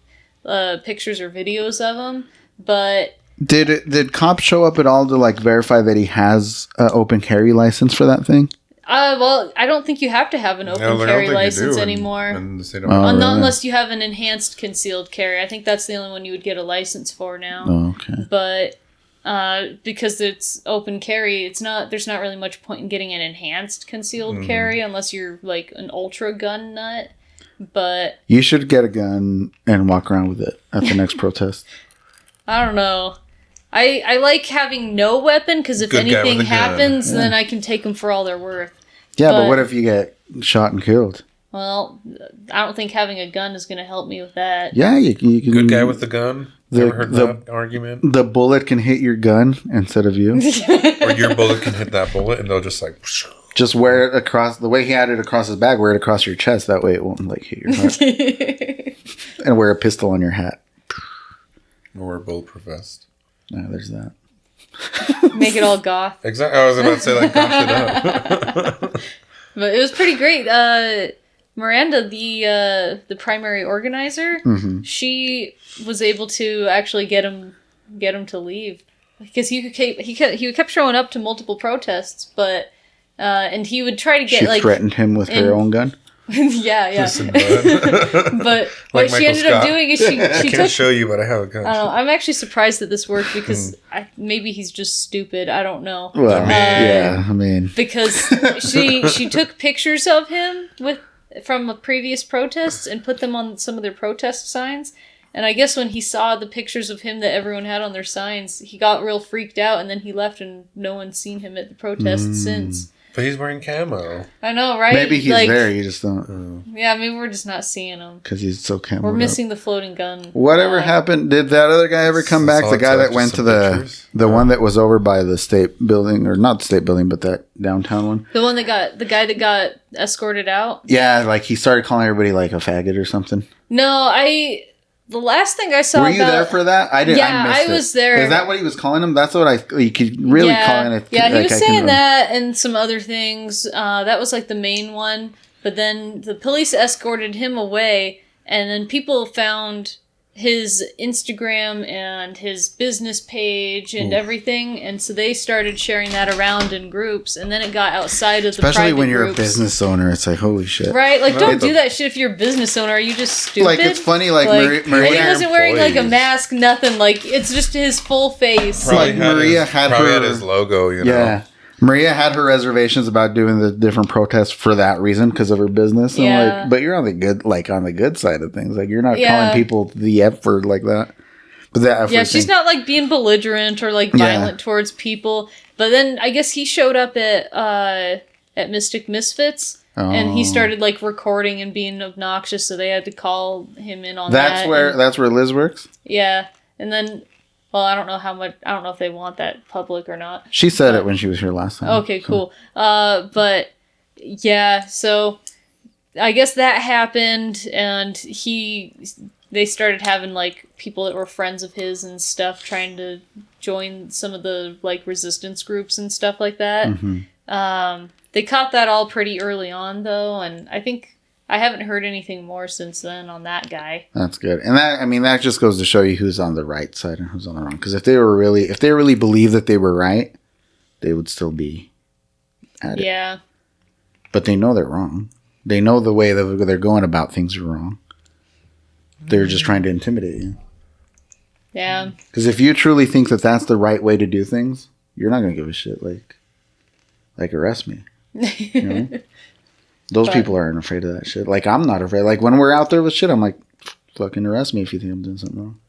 D: pictures or videos of him, but
B: did cops show up at all to like verify that he has an open carry license for that thing?
D: well, I don't think you have to have an open carry license anymore. Unless you have an enhanced concealed carry. I think that's the only one you would get a license for now.
B: Oh, okay.
D: But because it's open carry, there's not really much point in getting an enhanced concealed carry unless you're like an ultra gun nut. But
B: You should get a gun and walk around with it at the next protest.
D: I don't know. I like having no weapon because if
C: Good guy with
D: anything
C: a gun.
D: happens, then I can take them for all they're worth.
B: Yeah, but
D: But-
B: what if you get shot and killed?
D: Well, I don't think having a gun is going to help me with that.
B: Yeah, you can.
C: Good guy with the gun.
B: The-
C: Ever heard that argument?
B: The bullet can hit your gun instead of you.
C: Or your bullet can hit that bullet and they'll just like...
B: Just wear it across, the way he had it across his back, wear it across your chest. That way it won't like hit your heart. And wear a pistol on your hat.
C: Or bulletproof vest.
B: Yeah, there's that.
D: Make it all goth.
C: Exactly. I was about to say like, gosh it up.
D: But it was pretty great. Miranda, the primary organizer, she was able to actually get him to leave because he kept showing up to multiple protests, but and he would try to get
B: She threatened him with her own gun.
D: yeah.
C: Listen, bud.
D: But
C: Like
D: what she
C: Michael
D: ended up
C: Scott.
D: doing is
C: I
D: she
C: can't
D: took.
C: show you, but I have a gun.
D: I don't know. I'm actually surprised that this worked because maybe he's just stupid. I don't know.
B: Well, yeah, I mean,
D: Because she took pictures of him from a previous protests and put them on some of their protest signs. And I guess when he saw the pictures of him that everyone had on their signs, he got real freaked out, and then he left, and no one's seen him at the protest since.
C: But he's wearing camo.
D: I know, right?
B: maybe he's there. You just don't,
D: Yeah, maybe we're just not seeing him.
B: because he's so camera.
D: We're missing the floating gun.
B: Whatever happened? Did that other guy ever come back?
C: all
B: The
C: it
B: guy
C: took,
B: that
C: just
B: went
C: some
B: to
C: pictures?
B: the one that was over by the state building, or not the state building, but that downtown one.
D: The guy that got escorted out?
B: Yeah, like he started calling everybody like a faggot or something.
D: No, the last thing I saw
B: Were you there for that? I did.
D: Yeah,
B: I missed
D: I was
B: it.
D: there.
B: Is that what he was calling him? That's what you could really call it.
D: Yeah, he
B: like,
D: was
B: I
D: saying
B: can-
D: that and some other things. That was like the main one. But then the police escorted him away, and then people found his Instagram and his business page and everything, and so they started sharing that around in groups, and then it got outside of the
B: Especially
D: private
B: when you're
D: groups.
B: a business owner, it's like, holy shit.
D: Right, like don't
C: it's
D: do
C: a-
D: that shit if you're a business owner. Are you just stupid?
B: Like, it's funny, like,
D: and
B: Maria
D: he wasn't wearing like a
C: employees.
D: mask, nothing. Like it's just his full face.
B: Like, Maria had her-
C: his logo, you know.
B: Yeah. Maria had her reservations about doing the different protests for that reason, because of her business. And
D: Yeah.
B: like, but you're on the good side of things. Like, you're not
D: Yeah.
B: calling people the F word like that. But the F
D: Yeah,
B: word
D: she's
B: thing-
D: not like being belligerent or like violent towards people. But then I guess he showed up at Mystic Misfits, and he started like recording and being obnoxious, so they had to call him in on that.
B: That's where Liz works.
D: Yeah, and then, well, I don't know if they want that public or not.
B: She said it when she was here last time.
D: Okay, cool. But yeah, so I guess that happened, and they started having like people that were friends of his and stuff trying to join some of the like resistance groups and stuff like that.
B: Mm-hmm.
D: They caught that all pretty early on though, and I think I haven't heard anything more since then on that guy.
B: That's good. And that just goes to show you who's on the right side and who's on the wrong. Because if they really believed that they were right, they would still be at it.
D: Yeah.
B: But they know they're wrong. They know the way that they're going about things are wrong. They're just trying to intimidate you.
D: Yeah.
B: Because if you truly think that that's the right way to do things, you're not going to give a shit. Like arrest me. You know? Those people aren't afraid of that shit. Like, I'm not afraid. Like, when we're out there with shit, I'm like, fucking arrest me if you think I'm doing something wrong.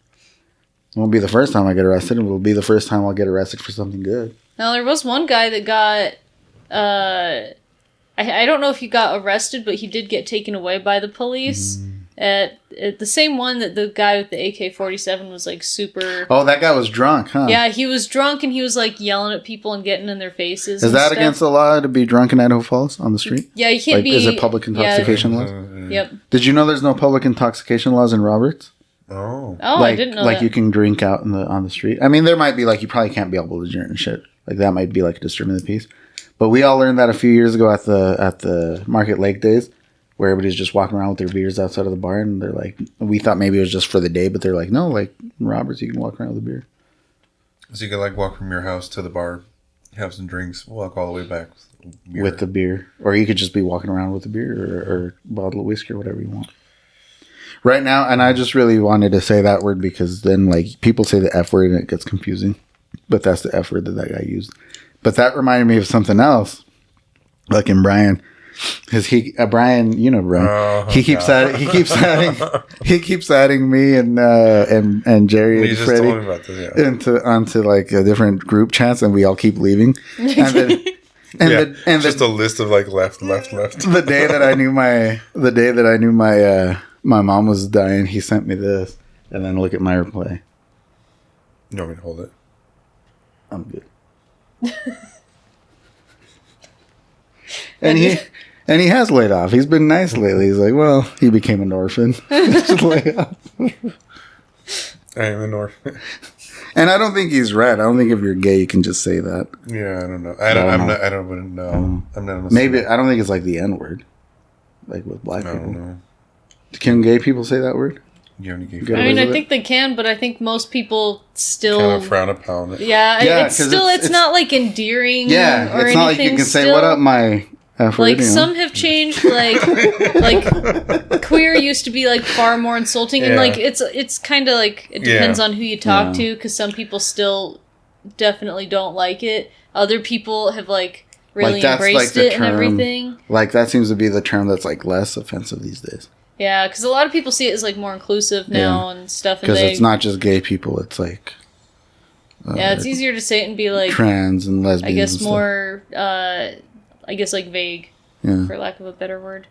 B: It won't be the first time I get arrested. It will be the first time I'll get arrested for something good.
D: Now, there was one guy that got... I don't know if he got arrested, but he did get taken away by the police. At the same one that the guy with the AK-47 was like super...
B: Oh, that guy was drunk, huh?
D: Yeah, he was drunk and he was like yelling at people and getting in their faces.
B: Is that against the law to be drunk in Idaho Falls on the street?
D: Yeah, you can't
B: like,
D: be...
B: Is it public intoxication laws?
D: Yep.
B: Did you know there's no public intoxication laws in Roberts?
C: Oh.
D: Oh,
B: like,
D: I didn't know
B: like
D: that.
B: you can drink out on the street. I mean, there might be like you probably can't be able to drink and shit. Like that might be like a disturbing the peace. But we all learned that a few years ago at the Market Lake days, where everybody's just walking around with their beers outside of the bar, and they're like, we thought maybe it was just for the day, but they're like, no, like in Roberts, you can walk around with a beer.
C: So you could like walk from your house to the bar, have some drinks, walk all the way back
B: with the beer, or you could just be walking around with a beer or a bottle of whiskey or whatever you want. Right now, and I just really wanted to say that word because then like people say the F word and it gets confusing, but that's the F word that guy used. But that reminded me of something else, like in Brian, because Brian, you know Brian, he keeps adding me and Jerry and Freddie onto like a different group chats, and we all keep leaving. And
C: just a list of like left.
B: The day that I knew my mom was dying, he sent me this, and then look at my reply.
C: You want me to hold it?
B: I'm good. and he has laid off. He's been nice lately. He's like, well, he became an orphan. Just lay off.
C: I am an orphan.
B: And I don't think he's right. I don't think if you're gay, you can just say that.
C: Yeah, I don't know. I'm not.
B: Maybe I don't think it's like the N word, like with black people.
C: I don't know.
B: Can gay people say that word?
D: I mean, I think they can, but I think most people still
C: kind of frown upon it.
D: Yeah, it's not like endearing.
B: Yeah,
D: or
B: it's
D: anything.
B: not like you can say, "What up, my F word?"
D: Like some have changed. Like queer used to be like far more insulting, and like it's kind of like it depends on who you talk to, because some people still definitely don't like it. Other people have like really embraced it and everything.
B: Like that seems to be the term that's like less offensive these days.
D: Yeah, because a lot of people see it as like more inclusive now and stuff.
B: Because it's not just gay people; it's like
D: it's easier to say it and be like
B: trans and lesbians.
D: I guess more. I guess like vague, for lack of a better word.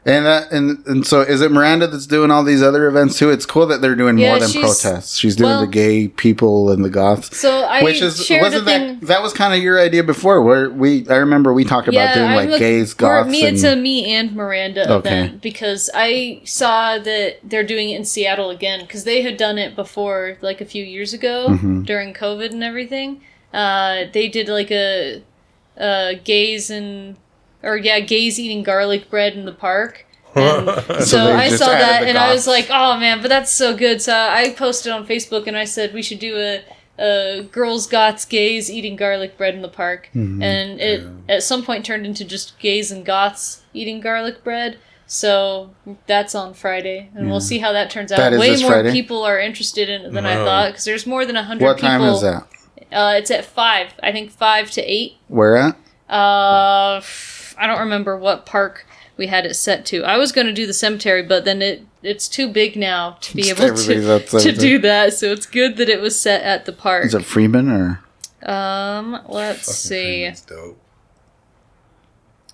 B: And so is it Miranda that's doing all these other events too? It's cool that they're doing more than protests. She's doing the gay people and the goths.
D: So
B: that was kind of your idea before, where I remember we talked about doing like gays, goths.
D: For me, it's a me and Miranda event, because I saw that they're doing it in Seattle again, because they had done it before, like a few years ago during COVID and everything. They did like a gays eating garlic bread in the park. And so I saw that and I was like, oh man, but that's so good. So I posted on Facebook and I said we should do a girls, goths, gays eating garlic bread in the park. And it at some point turned into just gays and goths eating garlic bread. So that's on Friday, and we'll see how that turns out. Way more Friday? People are interested in it than I thought, because there's more than 100 people.
B: What time is that?
D: It's at 5. I think 5 to 8.
B: Where at?
D: I don't remember what park we had it set to. I was going to do the cemetery, but then it's too big now to be able to do that. So it's good that it was set at the park.
B: Is it Freeman or?
D: Let's see.
C: Freeman's dope.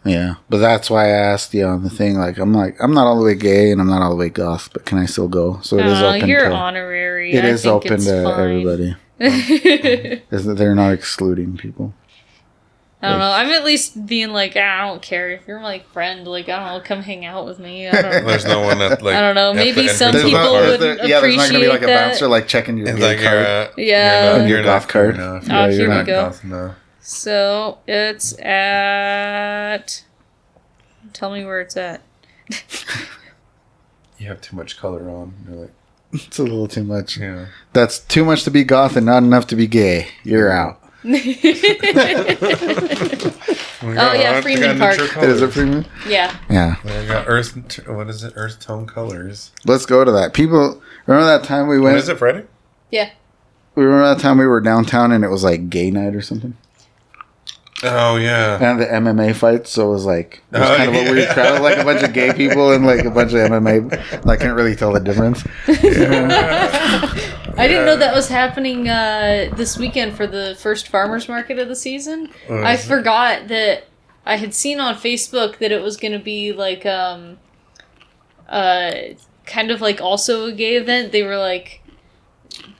B: Yeah, but that's why I asked you on the thing. Like, I'm not all the way gay and I'm not all the way goth, but can I still go? So it is open.
D: You're honorary.
B: It is open to everybody. They're not excluding people.
D: I don't know. I'm at least being like, I don't care if you're my friend. Like, I don't know, come hang out with me. I don't know.
C: There's no one that like.
D: I don't know. Maybe some people wouldn't appreciate
B: there's not gonna be like a
D: that.
B: bouncer like checking your
C: It's
B: gay
C: like
B: card.
C: you're
B: Your goth card.
C: enough.
D: Oh, here we go.
C: Goth enough.
D: So it's at. Tell me where it's at.
C: You have too much color on. You're like,
B: It's a little too much.
C: yeah.
B: That's too much to be goth and not enough to be gay. You're out.
D: Oh, yeah, Freeman Park.
B: Is it Freeman?
D: Yeah.
B: Yeah.
C: I got earth. What is it? Earth tone colors.
B: Let's go to that. People, remember that time we went?
C: When is it, Friday?
D: Yeah.
B: Remember that time we were downtown and it was like gay night or something?
C: Oh yeah.
B: And the MMA fights, so it was like it was kind of a weird crowd, like a bunch of gay people and like a bunch of MMA. I couldn't really tell the difference.
D: I didn't know that was happening this weekend for the first farmers market of the season. I forgot that I had seen on Facebook that it was going to be like kind of like also a gay event. They were like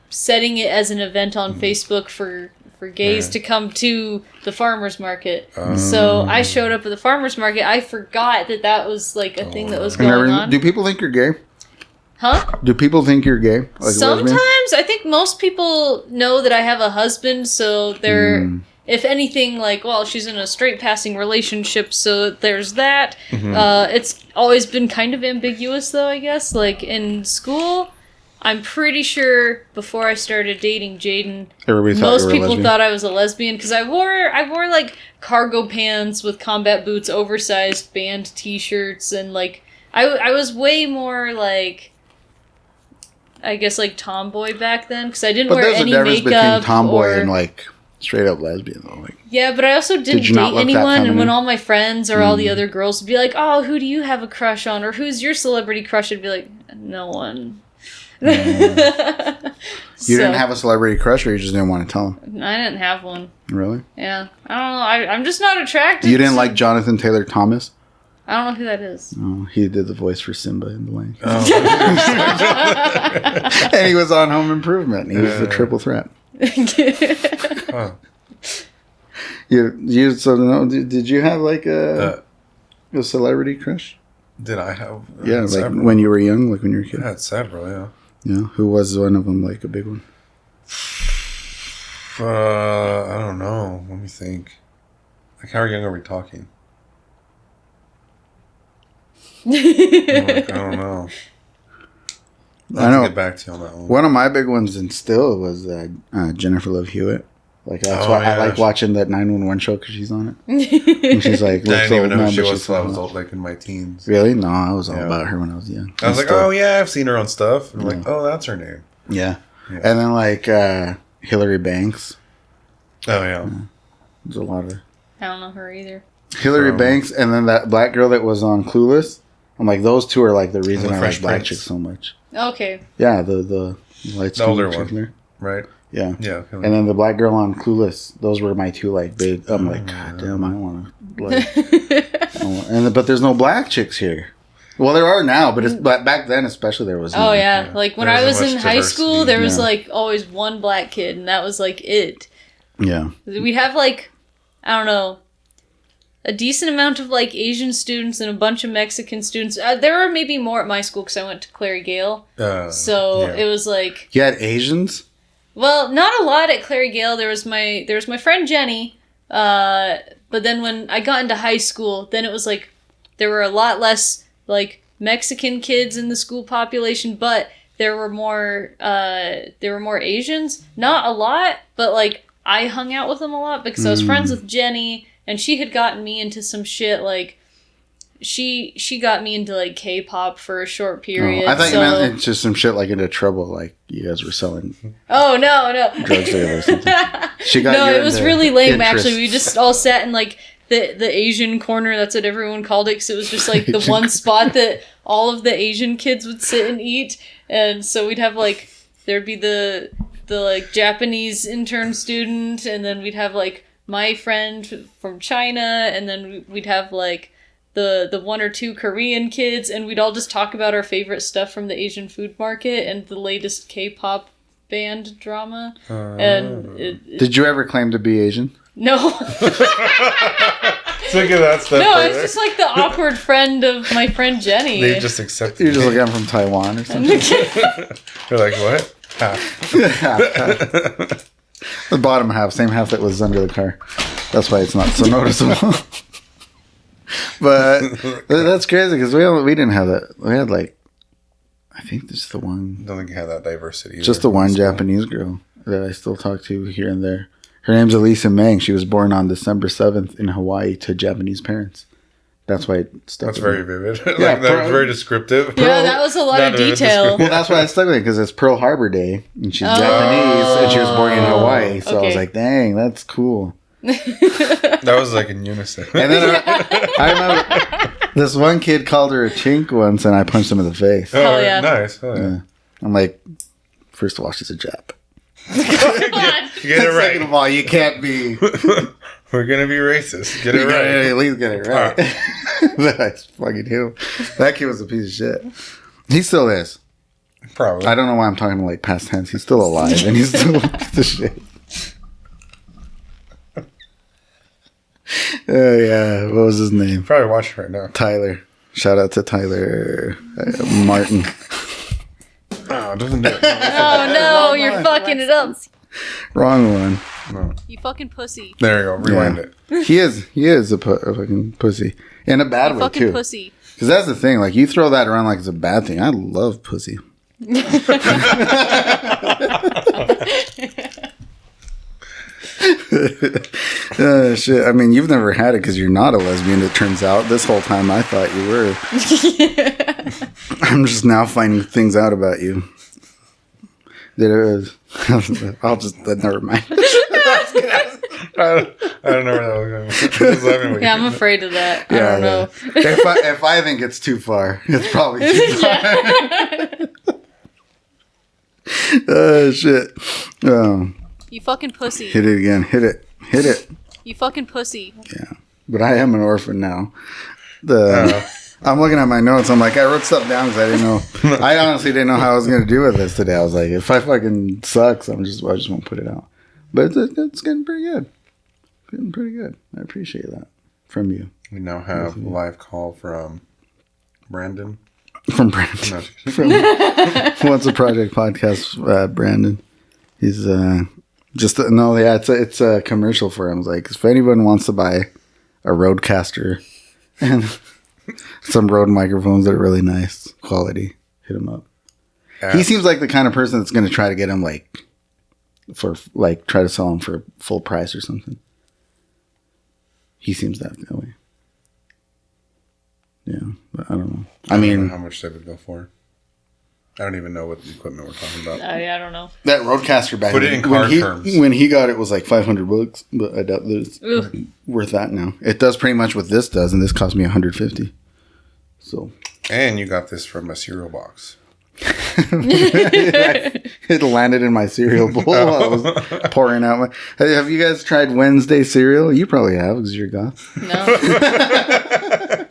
D: setting it as an event on Facebook for gays to come to the farmers market. So I showed up at the farmers market. I forgot that was like a thing that was going on.
B: Do people think you're gay?
D: Huh?
B: Do people think you're gay? Like
D: Sometimes.
B: lesbian?
D: I think most people know that I have a husband, so they're, if anything, like, well, she's in a straight passing relationship, so there's that. It's always been kind of ambiguous, though, I guess. Like, in school, I'm pretty sure before I started dating Jaden, most people thought I was a lesbian because I wore like cargo pants with combat boots, oversized band T-shirts, and like I was way more like, I guess, like tomboy back then because I didn't wear any makeup. But there's a difference between tomboy and like straight up lesbian though. Like, yeah, but I also didn't date anyone, and when all my friends or all the other girls would be like, "Oh, who do you have a crush on?" or "Who's your celebrity crush?" I'd be like, "No one."
B: You didn't have a celebrity crush, or you just didn't want to tell him?
D: I didn't have one.
B: Really?
D: Yeah. I don't know. I'm just not attracted.
B: You didn't like Jonathan Taylor Thomas?
D: I don't know who that is.
B: Oh, he did the voice for Simba in The Lion King. And he was on Home Improvement. He was the triple threat. Did you have like a celebrity crush?
C: Did I have?
B: Yeah, like several. When you were young, like when you were a kid.
C: I had several, yeah.
B: Yeah, who was one of them? Like a big one.
C: I don't know. Let me think. Like, how young are we talking? I don't know. I know. Get back to you on that one.
B: One of my big ones, and still, was Jennifer Love Hewitt. Like that's why I like watching that 911 show because she's on it. And she's like,
C: I didn't even know who she was. I was old, like in my teens.
B: Really? No, I was all about her when I was young.
C: I was like, oh yeah, I've seen her on stuff. And I'm like, oh, that's her name.
B: Yeah. And then like Hillary Banks.
C: Oh yeah.
B: There's a lot of.
D: I don't know her either.
B: Hillary Banks, and then that black girl that was on Clueless. I'm like, those two are like the reason I like black chicks so much.
D: Okay.
B: Yeah, the light skin
C: older one, right?
B: Yeah. Yeah. And then the black girl on Clueless. Those were my two like big. I'm like, God damn, I want to like. But there's no black chicks here. Well, there are now, but it's back then especially there was.
D: Oh yeah, like when I was in high school, there was like always one black kid, and that was like it.
B: Yeah.
D: We'd have like, I don't know, a decent amount of like Asian students and a bunch of Mexican students. There were maybe more at my school because I went to Clary Gale. It was like.
B: You had Asians?
D: Well, not a lot at Clary Gale. There was my friend Jenny. But then when I got into high school, then it was like there were a lot less like Mexican kids in the school population, but there were more Asians. Not a lot, but like I hung out with them a lot because I was friends with Jenny, and she had gotten me into some shit like. She got me into like K-pop for a short period.
B: Oh, I thought you meant into some shit like into trouble, like you guys were selling.
D: Oh no,
B: drugs together or something. She got
D: no, it was really lame. Actually, we just all sat in like the Asian corner. That's what everyone called it, because it was just like the one spot that all of the Asian kids would sit and eat. And so we'd have like there'd be the like Japanese intern student, and then we'd have like my friend from China, and then we'd have like. The one or two Korean kids, and we'd all just talk about our favorite stuff from the Asian food market and the latest K-pop band drama. Did
B: you ever claim to be Asian?
D: No.
C: Look at that stuff.
D: No, it's just like the awkward friend of my friend Jenny.
C: They just accept
B: You're
C: it.
B: just like, I'm from Taiwan or something.
C: They're like, what? Half.
B: The bottom half, same half that was under the car. That's why it's not so noticeable. But that's crazy because we didn't have that. We had like, I think just the one.
C: I don't think you have that diversity. Either.
B: Just the one Japanese girl that I still talk to here and there. Her name's Elisa Meng. She was born on December 7th in Hawaii to Japanese parents. That's why it stuck.
C: That's
B: with
C: very
B: me.
C: vivid. Like, that was very descriptive.
D: Yeah, that was a lot of detail.
B: Well, that's why I stuck with it because it's Pearl Harbor Day and she's Japanese and she was born in Hawaii. So I was like, dang, that's cool.
C: That was like in unison.
B: And then I remember this one kid called her a chink once and I punched him in the face.
D: Oh, yeah.
C: Nice. Oh, yeah.
B: I'm like, first of all, she's a Jap.
C: Get it right.
B: Second of all, you can't be.
C: We're gonna be racist. Get it
B: You
C: right.
B: gotta at least get it right. That's fucking him. That kid was a piece of shit. He still is.
C: Probably.
B: I don't know why I'm talking like past tense. He's still alive and he's still a piece of shit. Oh yeah, what was his name?
C: Probably watching right now.
B: Tyler. Shout out to Tyler Martin.
C: Oh, it doesn't do it.
D: Oh no, you're fucking it up.
B: Wrong one.
C: No.
D: You fucking pussy.
C: There you go. Rewind it.
B: He is a fucking pussy in a bad way
D: Fucking
B: too.
D: pussy.
B: Because that's the thing. Like you throw that around like it's a bad thing. I love pussy. Shit. I mean, you've never had it because you're not a lesbian. It turns out. This whole time, I thought you were. I'm just now finding things out about you. I'll just never mind.
C: I don't know where that was going.
D: Yeah, I'm afraid of that. I
B: Yeah,
D: don't know.
B: If I think it's too far, it's probably too far. Oh shit! Oh,
D: You fucking pussy.
B: hit it again. Hit it.
D: You fucking pussy.
B: Yeah, but I am an orphan now. I'm looking at my notes. I'm like, I wrote stuff down because I didn't know. I honestly didn't know how I was going to do with this today. I was like, if I fucking sucks, I just won't put it out. But it's getting pretty good. Getting pretty good. I appreciate that from you.
C: We now have a live call from Brandon.
B: From Brandon.
C: No,
B: From What's a Project Podcast, Brandon. He's it's a commercial for him. It's like, if anyone wants to buy a Rodecaster and some Rode microphones that are really nice quality, hit him up. He seems like the kind of person that's going to try to get him try to sell him for full price or something. He seems that way. Yeah, but I don't know. I
C: don't
B: mean,
C: know how much they would go for. I don't even know what the equipment we're talking about.
D: I don't know.
B: that Rodecaster back
C: Put it in car terms.
B: when he got it was like $500, but I doubt that it's
D: Ooh.
B: worth that now. It does pretty much what this does, and this cost me $150. So
C: And you got this from a cereal box.
B: it landed in my cereal bowl. I was pouring out my. Hey, have you guys tried Wednesday cereal? You probably have because you're goth.
D: No.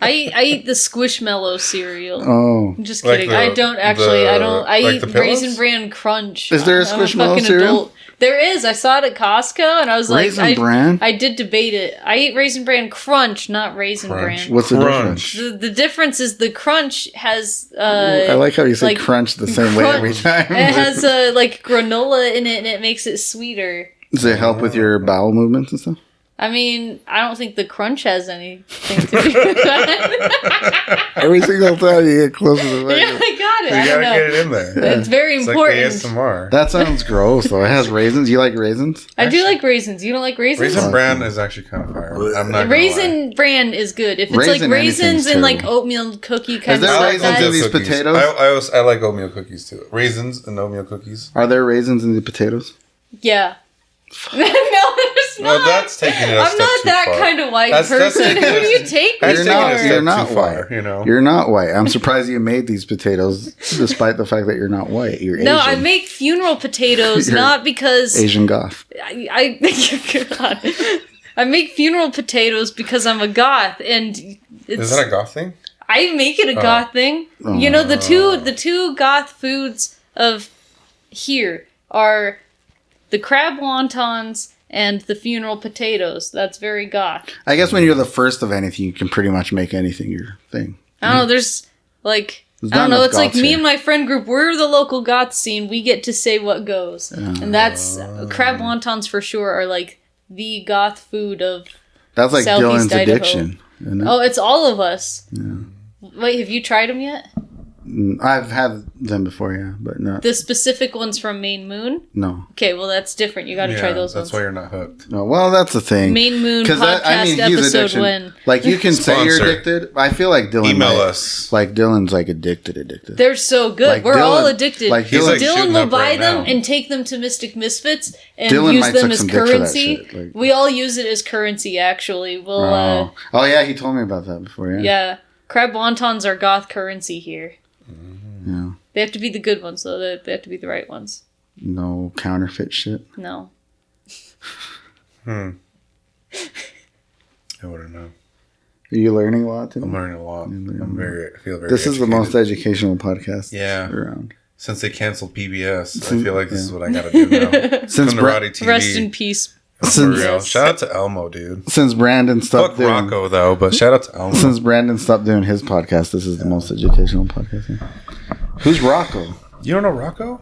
D: I eat the Squishmallow cereal.
B: Oh,
D: I'm just
C: Like
D: kidding.
C: the-
D: I don't actually. I don't. I
C: like
D: eat
C: the pillows?
D: Raisin Bran Crunch.
B: Is there a
D: I'm
B: Squishmallow
D: fucking
B: cereal?
D: adult. There is. I saw it at Costco, and I was like,
B: Raisin Bran?
D: I did debate it. I eat Raisin Bran Crunch, not Raisin
C: Crunch.
D: Bran.
B: what's the
C: Crunch.
B: difference?
D: The difference is the Crunch has.
B: I like how you say
D: like,
B: crunch the same way every time.
D: It has like granola in it, and it makes it sweeter.
B: Does it help with your bowel movements and stuff?
D: I mean, I don't think the Crunch has anything to do with that.
B: Every single time you get closer to the
D: Yeah, I got it.
C: You
D: I
C: gotta
D: don't know.
C: get it in there.
D: It's very
C: It's
D: important.
C: like ASMR.
B: That sounds gross, though. It has raisins. You like raisins?
D: I do like raisins. You don't like raisins?
C: Raisin Bran is actually kind of fire. I'm not
D: Raisin Bran is good. If it's
B: Raisin
D: like raisins
B: anything's
D: and like
B: terrible.
D: oatmeal cookie kind
B: Is there
D: of
C: I
D: stuff.
B: raisins in
D: That,
B: these
C: cookies.
B: potatoes?
C: I like oatmeal cookies too. Raisins and oatmeal cookies.
B: Are there raisins in the potatoes?
D: yeah. No, there's not.
C: Well, that's taking it a
D: I'm
C: step
D: not
C: too
D: that
C: far.
D: kind of white
C: That's
D: person.
C: taking
D: Who
C: it
D: do
C: a-
D: you take
C: That's
D: me
C: taking it a
D: for?
C: step
B: You're not
C: too far,
B: white.
C: you know.
B: You're not white. I'm surprised you made these potatoes, despite the fact that you're not white. You're
D: No,
B: Asian.
D: I make funeral potatoes
B: You're
D: not because
B: Asian goth.
D: God. I make funeral potatoes because I'm a goth, and it's,
C: Is that a goth thing?
D: I make it a goth thing. You know, the two goth foods of here are the crab wontons and the funeral potatoes. That's very goth.
B: I guess when you're the first of anything, you can pretty much make anything your thing.
D: I don't know, there's like...
B: There's
D: I don't
B: not
D: know,
B: enough
D: it's like
B: goths
D: me
B: here.
D: and my friend group, we're the local goth scene. We get to say what goes. And that's... crab wontons for sure are like the goth food of
B: That's like
D: Southeast
B: Dylan's
D: Idaho.
B: addiction. Isn't it?
D: Oh, it's all of us. Yeah. Wait, have you tried them yet?
B: I've had them before, yeah, but not.
D: The specific ones from Maine Moon?
B: No.
D: Okay, well, that's different. You got to try those
C: that's
D: ones.
C: why you're not hooked.
B: No, well, that's the thing.
D: Maine Moon
B: 'Cause
D: podcast
B: he's
D: episode
B: addiction.
D: when...
B: Like, you can say you're
C: Sponsor.
B: addicted. I feel like Dylan
C: Email
B: might-
C: us.
B: Like, Dylan's, like, addicted.
D: They're so good.
B: Like
D: We're all
B: Dylan-
D: addicted.
B: like
C: He's, like,
D: Dylan
C: shooting
D: will
C: up
D: buy
C: right
D: them
C: now.
D: and take them to Mystic Misfits and
B: Dylan
D: use
B: might
D: them
B: suck
D: as
B: some dick for that
D: currency.
B: shit, like-
D: We all use it as currency, actually. We'll,
B: Oh, yeah, he told me about that before, yeah.
D: yeah. Crab wontons are goth currency here.
B: Yeah.
D: They have to be the good ones, though. They have to be the right ones.
B: No counterfeit shit.
D: No.
C: I wouldn't know.
B: Are you learning a lot today?
C: I'm learning a lot. I feel very
B: This is the
C: educated.
B: most educational podcast
C: Yeah.
B: around.
C: Since they canceled PBS, I feel like this is what I gotta do now.
B: Since
C: Come to Roddy TV.
D: Rest in peace.
C: For real. Shout out to Elmo, dude.
B: Since Brandon stopped
C: Fuck Rocco, though, but shout out to Elmo.
B: Since Brandon stopped doing his podcast, this is the most educational podcast. Yeah. Who's Rocco?
C: You don't know Rocco?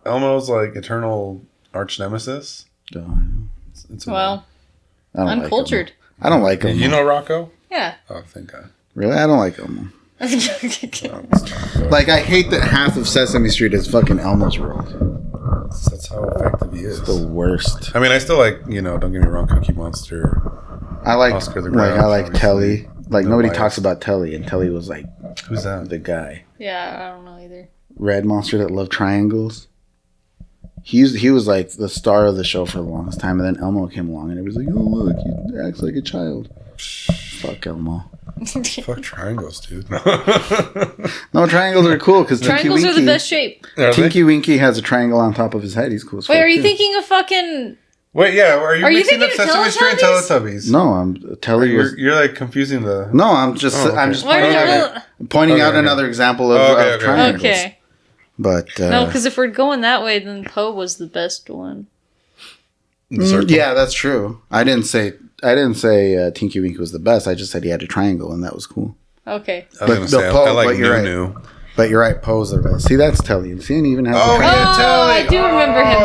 C: Elmo's like eternal arch nemesis. It's
D: Well,
B: I don't like
D: uncultured.
B: him. I don't like him.
C: You know Rocco?
D: Yeah.
C: Oh, thank God.
B: Really? I don't like him. Like, I hate that half of Sesame Street is fucking Elmo's World.
C: That's how effective he is.
B: The worst.
C: I mean, I still like, don't get me wrong, Cookie Monster.
B: I like
C: Oscar the
B: like I
C: Grouch,
B: like
C: obviously.
B: Telly. Like,
C: No
B: nobody
C: bias.
B: talks about Telly, and Telly was like
C: Who's that?
B: the guy.
D: Yeah, I don't know either.
B: Red monster that loved triangles. He was like the star of the show for the longest time, and then Elmo came along, and it was like, oh look, he acts like a child. Fuck Elmo.
C: Fuck triangles, dude.
B: No, triangles are cool because
D: Triangles are the best shape.
B: Tinky Winky has a triangle on top of his head. He's cool as
D: Wait,
B: fuck,
D: are you
B: too.
D: thinking of fucking...
C: Wait, yeah, are you
D: Are you
C: mixing up
D: thinking of
C: Sesame Street and Teletubbies?
B: No, I'm Telly was.
C: You're like confusing the...
B: No, I'm just
C: Oh, okay.
B: I'm just
D: Why
B: pointing
D: are
B: out,
D: you...
B: pointing out
C: Okay.
B: another example of,
C: Okay,
B: of
C: okay.
B: triangles.
D: Okay.
B: But
D: No, because if we're going that way, then Poe was the best one.
C: circle.
B: yeah, that's true. I didn't say Tinky Winky was the best. I just said he had a triangle, and that was cool.
D: Okay.
C: I was
B: But
C: gonna say,
B: the Poe-
C: I like
B: but you're
C: Nunu.
B: But you're right, Poe's the best. See, that's Telly. See, and he even has
C: Oh,
B: a
C: yeah,
B: triangle.
C: Telly.
D: I do remember him.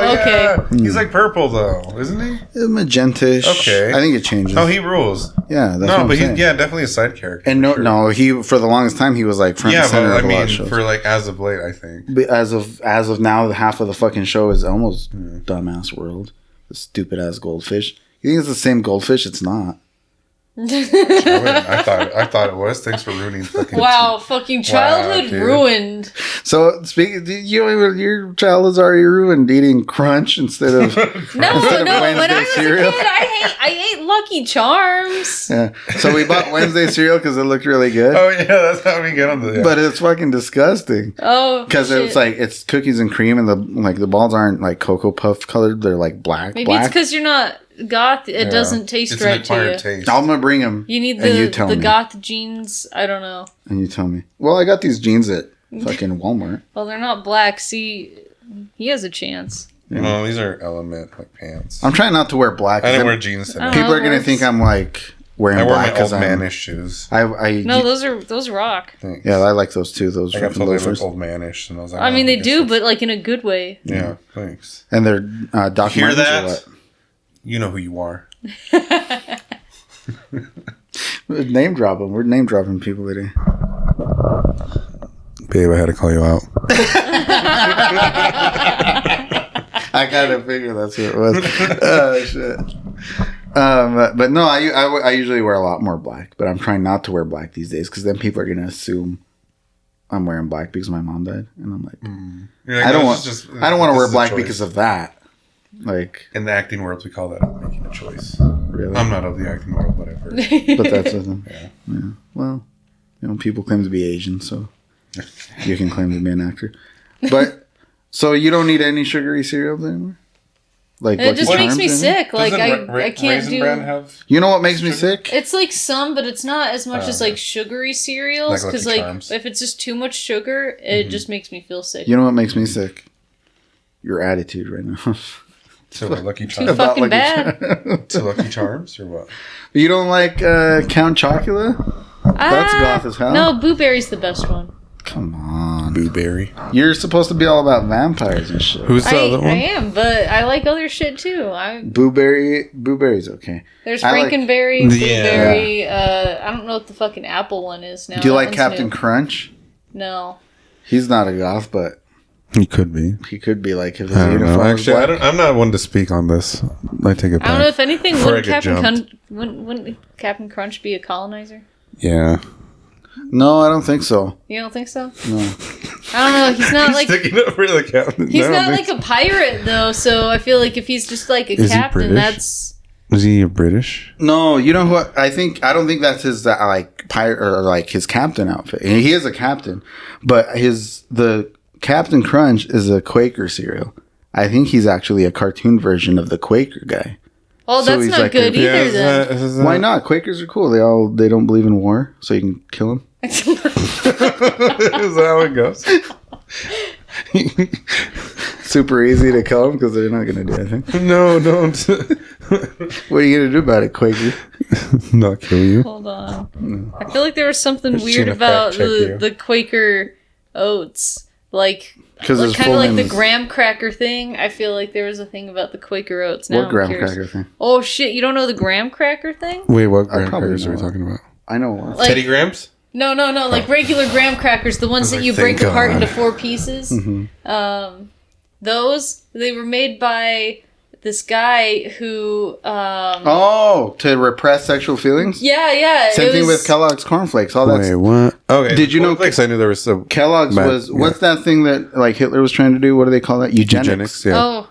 D: Okay.
C: He's like purple, though, isn't he?
B: Magentish.
C: Okay.
B: I think it changes.
C: Oh, he rules.
B: yeah, that's what
C: No,
B: I'm
C: but
B: saying.
C: he's definitely a side character.
B: And
C: for sure.
B: he for the longest time he was like front
C: Yeah,
B: and center
C: but I
B: of a lot
C: mean,
B: of shows.
C: for like as of late, I think.
B: But as of now, half of the fucking show is almost dumbass world. The stupid ass goldfish. You think it's the same goldfish? It's not.
C: I thought it was. Thanks for ruining fucking.
D: Wow, fucking childhood
C: dude.
D: ruined.
B: So speaking, your child is already ruined eating Crunch instead of
D: No,
B: Instead
D: no.
B: of
D: When I
B: Wednesday
D: was
B: cereal?
D: a kid, I ate Lucky Charms.
B: yeah. So we bought Wednesday cereal because it looked really good,
C: Oh yeah, that's how we get on the. Yeah.
B: but it's fucking disgusting.
D: Oh,
B: Because
D: shit.
B: it's like it's cookies and cream, and the balls aren't like Cocoa Puff colored; they're like black.
D: Maybe
B: black.
D: it's because you're not goth. It
C: Yeah.
D: doesn't taste
C: It's
D: right
C: an
D: to you.
C: acquired taste.
B: I'm gonna bring them,
D: You need
B: And you
D: the
B: tell me.
D: goth jeans. I don't know.
B: and you tell me. Well, I got these jeans at fucking Walmart.
D: Well, they're not black. See, he has a chance.
C: No, these are Element like pants.
B: I'm trying not to wear black.
C: I
B: 'cause
C: didn't
B: then
C: wear jeans today.
D: Oh.
B: People are gonna
D: works.
B: think I'm like wearing
C: I wore
B: black
C: my
B: because
C: old
B: I'm.
C: manish shoes.
B: I
D: No, those rock.
C: Thanks.
B: yeah, I like those too. Those
C: I got
B: fucking
C: told they look
B: loafers,
C: old manish, and I was like,
D: I mean,
C: oh,
D: they
C: guess
D: do,
C: that's-
D: but like in a good way.
C: yeah, thanks.
B: and they're Doc
C: Hear
B: Martens or
C: that?
B: what?
C: You know who you are.
B: Name drop them. We're name dropping people today.
C: Babe, I had to call you out.
B: I gotta figure that's who it was. Oh shit. But no, I usually wear a lot more black, but I'm trying not to wear black these days because then people are gonna assume I'm wearing black because my mom died, and I'm like,
C: You're like,
B: I don't
C: "No,
B: want
C: this is
B: I don't want to
C: this
B: wear
C: is a
B: black
C: choice."
B: because of that. Like,
C: In the acting world, we call that making a choice.
B: really?
C: I'm not of the acting world, but I've heard.
B: But that's the thing.
C: Yeah.
B: Yeah. Well, people claim to be Asian, so you can claim to be an actor. But so you don't need any sugary cereals anymore. Like
D: And it just
B: Lucky
D: makes me
B: Charms anymore?
D: sick. Like I can't
C: Raisin
D: do.
C: Bran have?
B: You know what makes me sick?
D: It's like some, but it's not as much as like sugary cereals.
C: Like
D: Because
C: Lucky
D: like
C: Charms.
D: if it's just too much sugar, it just makes me feel sick.
B: You know what makes me sick? Your attitude right now.
C: So what, Lucky
D: Too
C: Charms?
D: fucking
B: Lucky
D: bad.
C: To Lucky Charms or what?
B: You don't like Count Chocula? That's goth as hell.
D: No, Blueberry's the best one.
B: Come on.
C: Blueberry.
B: You're supposed to be all about vampires and shit.
C: Who's the other one?
D: I am, but I like other shit too.
B: Blueberry's okay.
D: There's
B: I like-
D: Frankenberry,
C: Yeah.
D: Blueberry. I don't know what the fucking apple one is now.
B: Do you
D: That
B: like
D: one's
B: Captain
D: new.
B: Crunch?
D: No.
B: He's not a goth, but
C: He could be.
B: he could be like if his
C: I don't know.
B: uniform was
C: Actually,
B: black.
C: I'm not one to speak on this. I take it back.
D: I don't know if anything.
C: Before I
D: Wouldn't
C: get
D: wouldn't Captain Crunch be a colonizer?
C: Yeah.
B: No, I don't think so.
D: You don't think so?
B: No.
D: I don't know. He's not like
C: Sticking up for the captain.
D: he's
C: No, I
D: not
C: don't
D: like
C: think
D: a pirate though. So I feel like if he's just like a
C: Is he
D: captain,
C: British?
D: that's
C: so. Is he a British?
B: No, you know what? I don't think that's his like pirate or like his captain outfit. He is a captain, but the Captain Crunch is a Quaker cereal. I think he's actually a cartoon version of the Quaker guy.
D: well,
B: So
D: that's
B: he's
D: not
B: like
D: good
B: a-
D: either.
C: is
D: then
C: that-
B: Why not? Quakers are cool. They don't believe in war, so you can kill them.
C: Is that how it goes?
B: Super easy to kill them because they're not going to do anything.
C: No, don't.
B: What are you going to do about it, Quaker?
C: Not kill you.
D: Hold on. I feel like there was something
C: Just
D: weird
C: gonna
D: about
C: fact check you.
D: the Quaker oats, like
B: 'Cause his
D: kind of
B: full
D: like
B: name
D: the
B: is-
D: graham cracker thing. I feel like there was a thing about the Quaker oats. Now
B: What
D: I'm
B: graham
D: curious.
B: cracker thing?
D: Oh shit! You don't know the graham cracker thing?
C: Wait, what
B: I
C: graham
B: probably
C: crackers are we
B: know.
C: talking about?
B: I know one.
D: Like,
C: Teddy Grahams?
D: No, like regular graham crackers, the ones that
C: like,
D: you break
C: thank
D: apart
C: God.
D: into 4 pieces. Those they were made by this guy who.
B: Oh, to repress sexual feelings?
D: Yeah.
B: Same
D: it
B: thing
D: was-
B: with Kellogg's cornflakes. All that
C: Wait, what? Okay.
B: Did you know-
C: Cornflakes, I knew there was some
B: Kellogg's
C: Bad,
B: was
C: yeah.
B: what's that thing that like Hitler was trying to do? What do they call that? Eugenics.
C: Yeah.
D: Oh,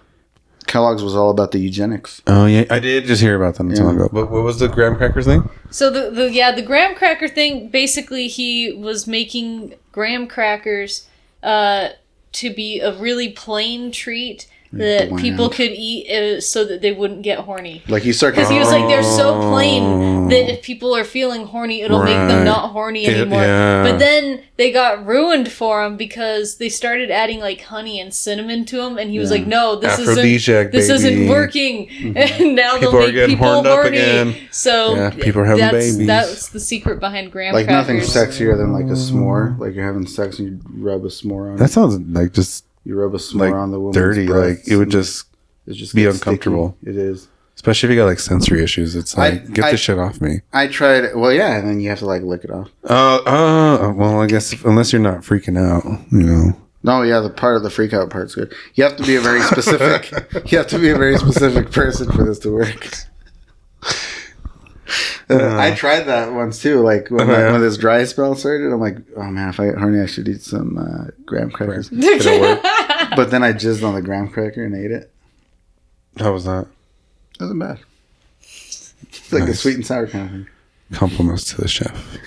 B: Kellogg's was all about the eugenics.
C: Oh yeah, I did just hear about that not so long
B: Yeah.
C: ago. But what was the graham crackers thing?
D: so the graham cracker thing. Basically, he was making graham crackers to be a really plain treat that
B: bland.
D: people could eat so that they wouldn't get horny.
B: Like you start
D: Because he was like, they're so plain that if people are feeling horny, it'll make them
C: Right.
D: not horny anymore.
C: yeah.
D: But then they got ruined for him because they started adding like honey and cinnamon to them, and he was like, "No, this
C: Aphrodisiac,
D: isn't
C: baby.
D: working." And now
C: People
D: they'll
C: are
D: make
C: getting
D: people
C: horned up
D: horny.
C: again.
D: So
C: Yeah, people are having babies.
D: That's the secret behind graham
B: like nothing
D: crackers.
B: sexier than like a s'more. Like you're having sex and you rub a s'more on
C: That
B: it.
C: sounds like just
B: You rub a s'more
C: like
B: on the woman's
C: dirty.
B: breasts
C: Like it would
B: and
C: just,
B: it just
C: be
B: gets
C: uncomfortable.
B: sticky. It is.
C: especially if you got like sensory issues. It's like get this shit off me.
B: I tried. Well, yeah, and then you have to like lick it off.
C: Well, I guess unless you're not freaking out, you know.
B: No, yeah, the part of the freak out part's good. You have to be a very specific. You have to be a very specific person for this to work. I tried that once too. Like when this dry spell started, I'm like, oh man, if I get horny, I should eat some graham crackers. It'll work. But then I jizzed on the graham cracker and ate it.
C: How was that?
B: It wasn't bad. It's like a
C: Nice.
B: sweet and sour kind of thing.
C: Compliments to the chef.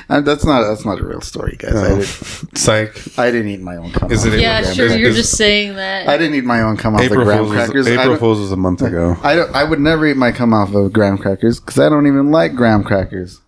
B: That's not a real story, guys.
C: Psych.
B: I didn't eat my own cum.
C: Is
B: off
C: it
B: the
D: Yeah,
B: graham
D: sure.
B: crackers.
D: You're just saying that.
B: I didn't eat my own cum off the graham crackers.
C: April Fool's was a month ago.
B: I would never eat my cum off of graham crackers because I don't even like graham crackers.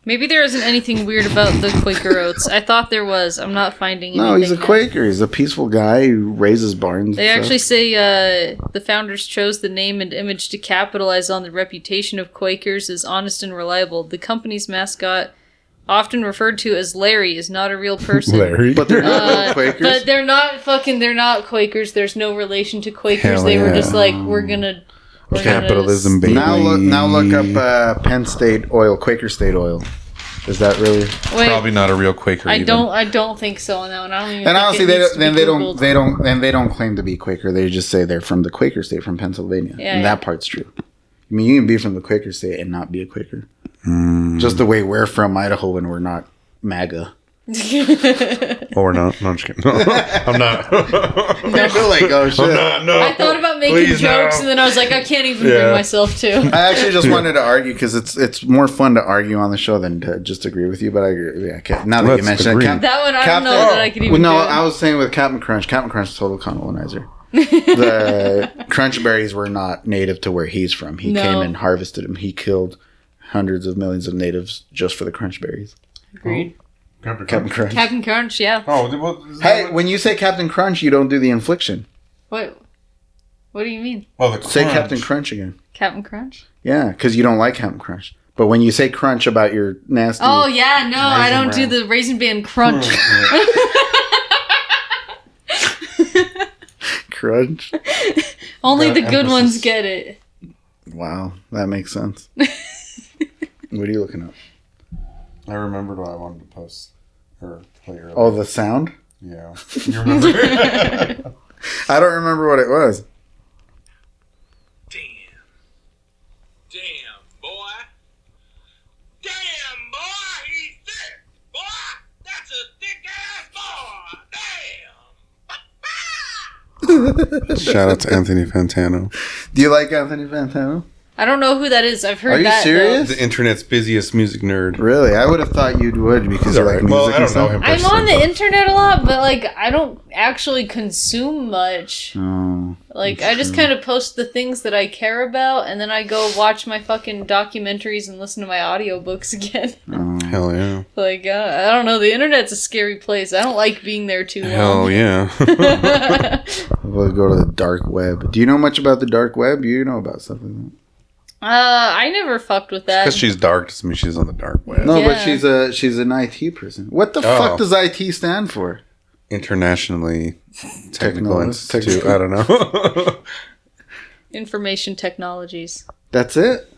D: Maybe there isn't anything weird about the Quaker Oats. I thought there was. I'm not finding anything.
B: No, he's a
D: yet.
B: Quaker. He's a peaceful guy who raises barns.
D: They
B: and
D: actually
B: stuff.
D: say the founders chose the name and image to capitalize on the reputation of Quakers as honest and reliable. The company's mascot, often referred to as Larry, is not a real person.
C: Larry.
B: But they're not real Quakers.
D: But they're not Quakers. There's no relation to Quakers.
C: Hell
D: they were
C: yeah.
D: just like, we're gonna
C: Capitalism, baby.
B: now look up Penn State oil, Quaker State oil. Is that really?
D: Wait,
C: Probably not a real Quaker.
D: I
C: even.
D: don't think so on that one. I don't even
B: And
D: think
B: honestly,
D: it needs to be Googled.
B: they don't claim to be Quaker. They just say they're from the Quaker State from Pennsylvania,
D: Yeah,
B: and
D: yeah.
B: that part's true. I mean, you can be from the Quaker State and not be a Quaker. Just the way we're from Idaho and we're not MAGA.
C: Or not. No, I'm just kidding. No, I'm not.
B: You're like, oh shit.
C: I'm not. No.
D: I thought about making
C: Please,
D: jokes,
C: no.
D: and then I was like, I can't even
C: Yeah.
D: bring myself to.
B: I actually just wanted to argue because it's more fun to argue on the show than to just agree with you. But I agree. Yeah, now that you
C: Let's
B: mention
C: agree.
B: it,
D: That one, I
B: Captain-
D: don't know that I could even
B: well, no,
D: do it.
B: I was saying with Captain Crunch. Captain Crunch is total colonizer. The crunch berries were not native to where he's from. He
D: No.
B: came and harvested them. He killed hundreds of millions of natives just for the crunch berries.
D: Agreed.
B: Captain Crunch.
D: Captain Crunch, yeah.
C: Oh, well,
B: Hey, when you say Captain Crunch, you don't do the infliction.
D: What do you mean?
C: Oh, the
B: Say Captain Crunch again.
D: Captain Crunch?
B: Yeah, because you don't like Captain Crunch. But when you say crunch about your nasty...
D: Oh, yeah, no, I don't do the Raisin Bran Crunch.
B: Crunch?
D: Only the good ones get it.
B: Wow, that makes sense. What are you looking at?
C: I remembered what I wanted to post or play earlier.
B: Oh, the sound?
C: Yeah. You remember?
B: I don't remember what it was.
E: Damn, boy. Damn, boy, he's thick. Boy, that's a thick-ass boy. Damn.
C: Shout out to Anthony Fantano.
B: Do you like Anthony Fantano?
D: I don't know who that is. I've heard
B: Are you
D: that.
B: serious?
C: The internet's busiest music nerd.
B: Really? I would have thought you would because you like music
C: Well, I
B: and
C: don't know
B: stuff.
C: him
D: I'm
C: personally.
D: on the internet a lot, but like I don't actually consume much.
B: Oh.
D: Like I just kind of post the things that I care about, and then I go watch my fucking documentaries and listen to my audiobooks again.
C: Hell yeah.
D: Like I don't know, the internet's a scary place. I don't like being there too long.
C: Hell yeah.
B: We'll go to the dark web. Do you know much about the dark web? You know about stuff like that.
D: I never fucked with that.
C: Because she's dark doesn't mean she's on the dark web.
B: No, but
D: Yeah.
B: she's an IT person. What the fuck does IT stand for?
C: Internationally Technical Institute.
B: Technical.
C: I don't know.
D: Information technologies.
B: That's it?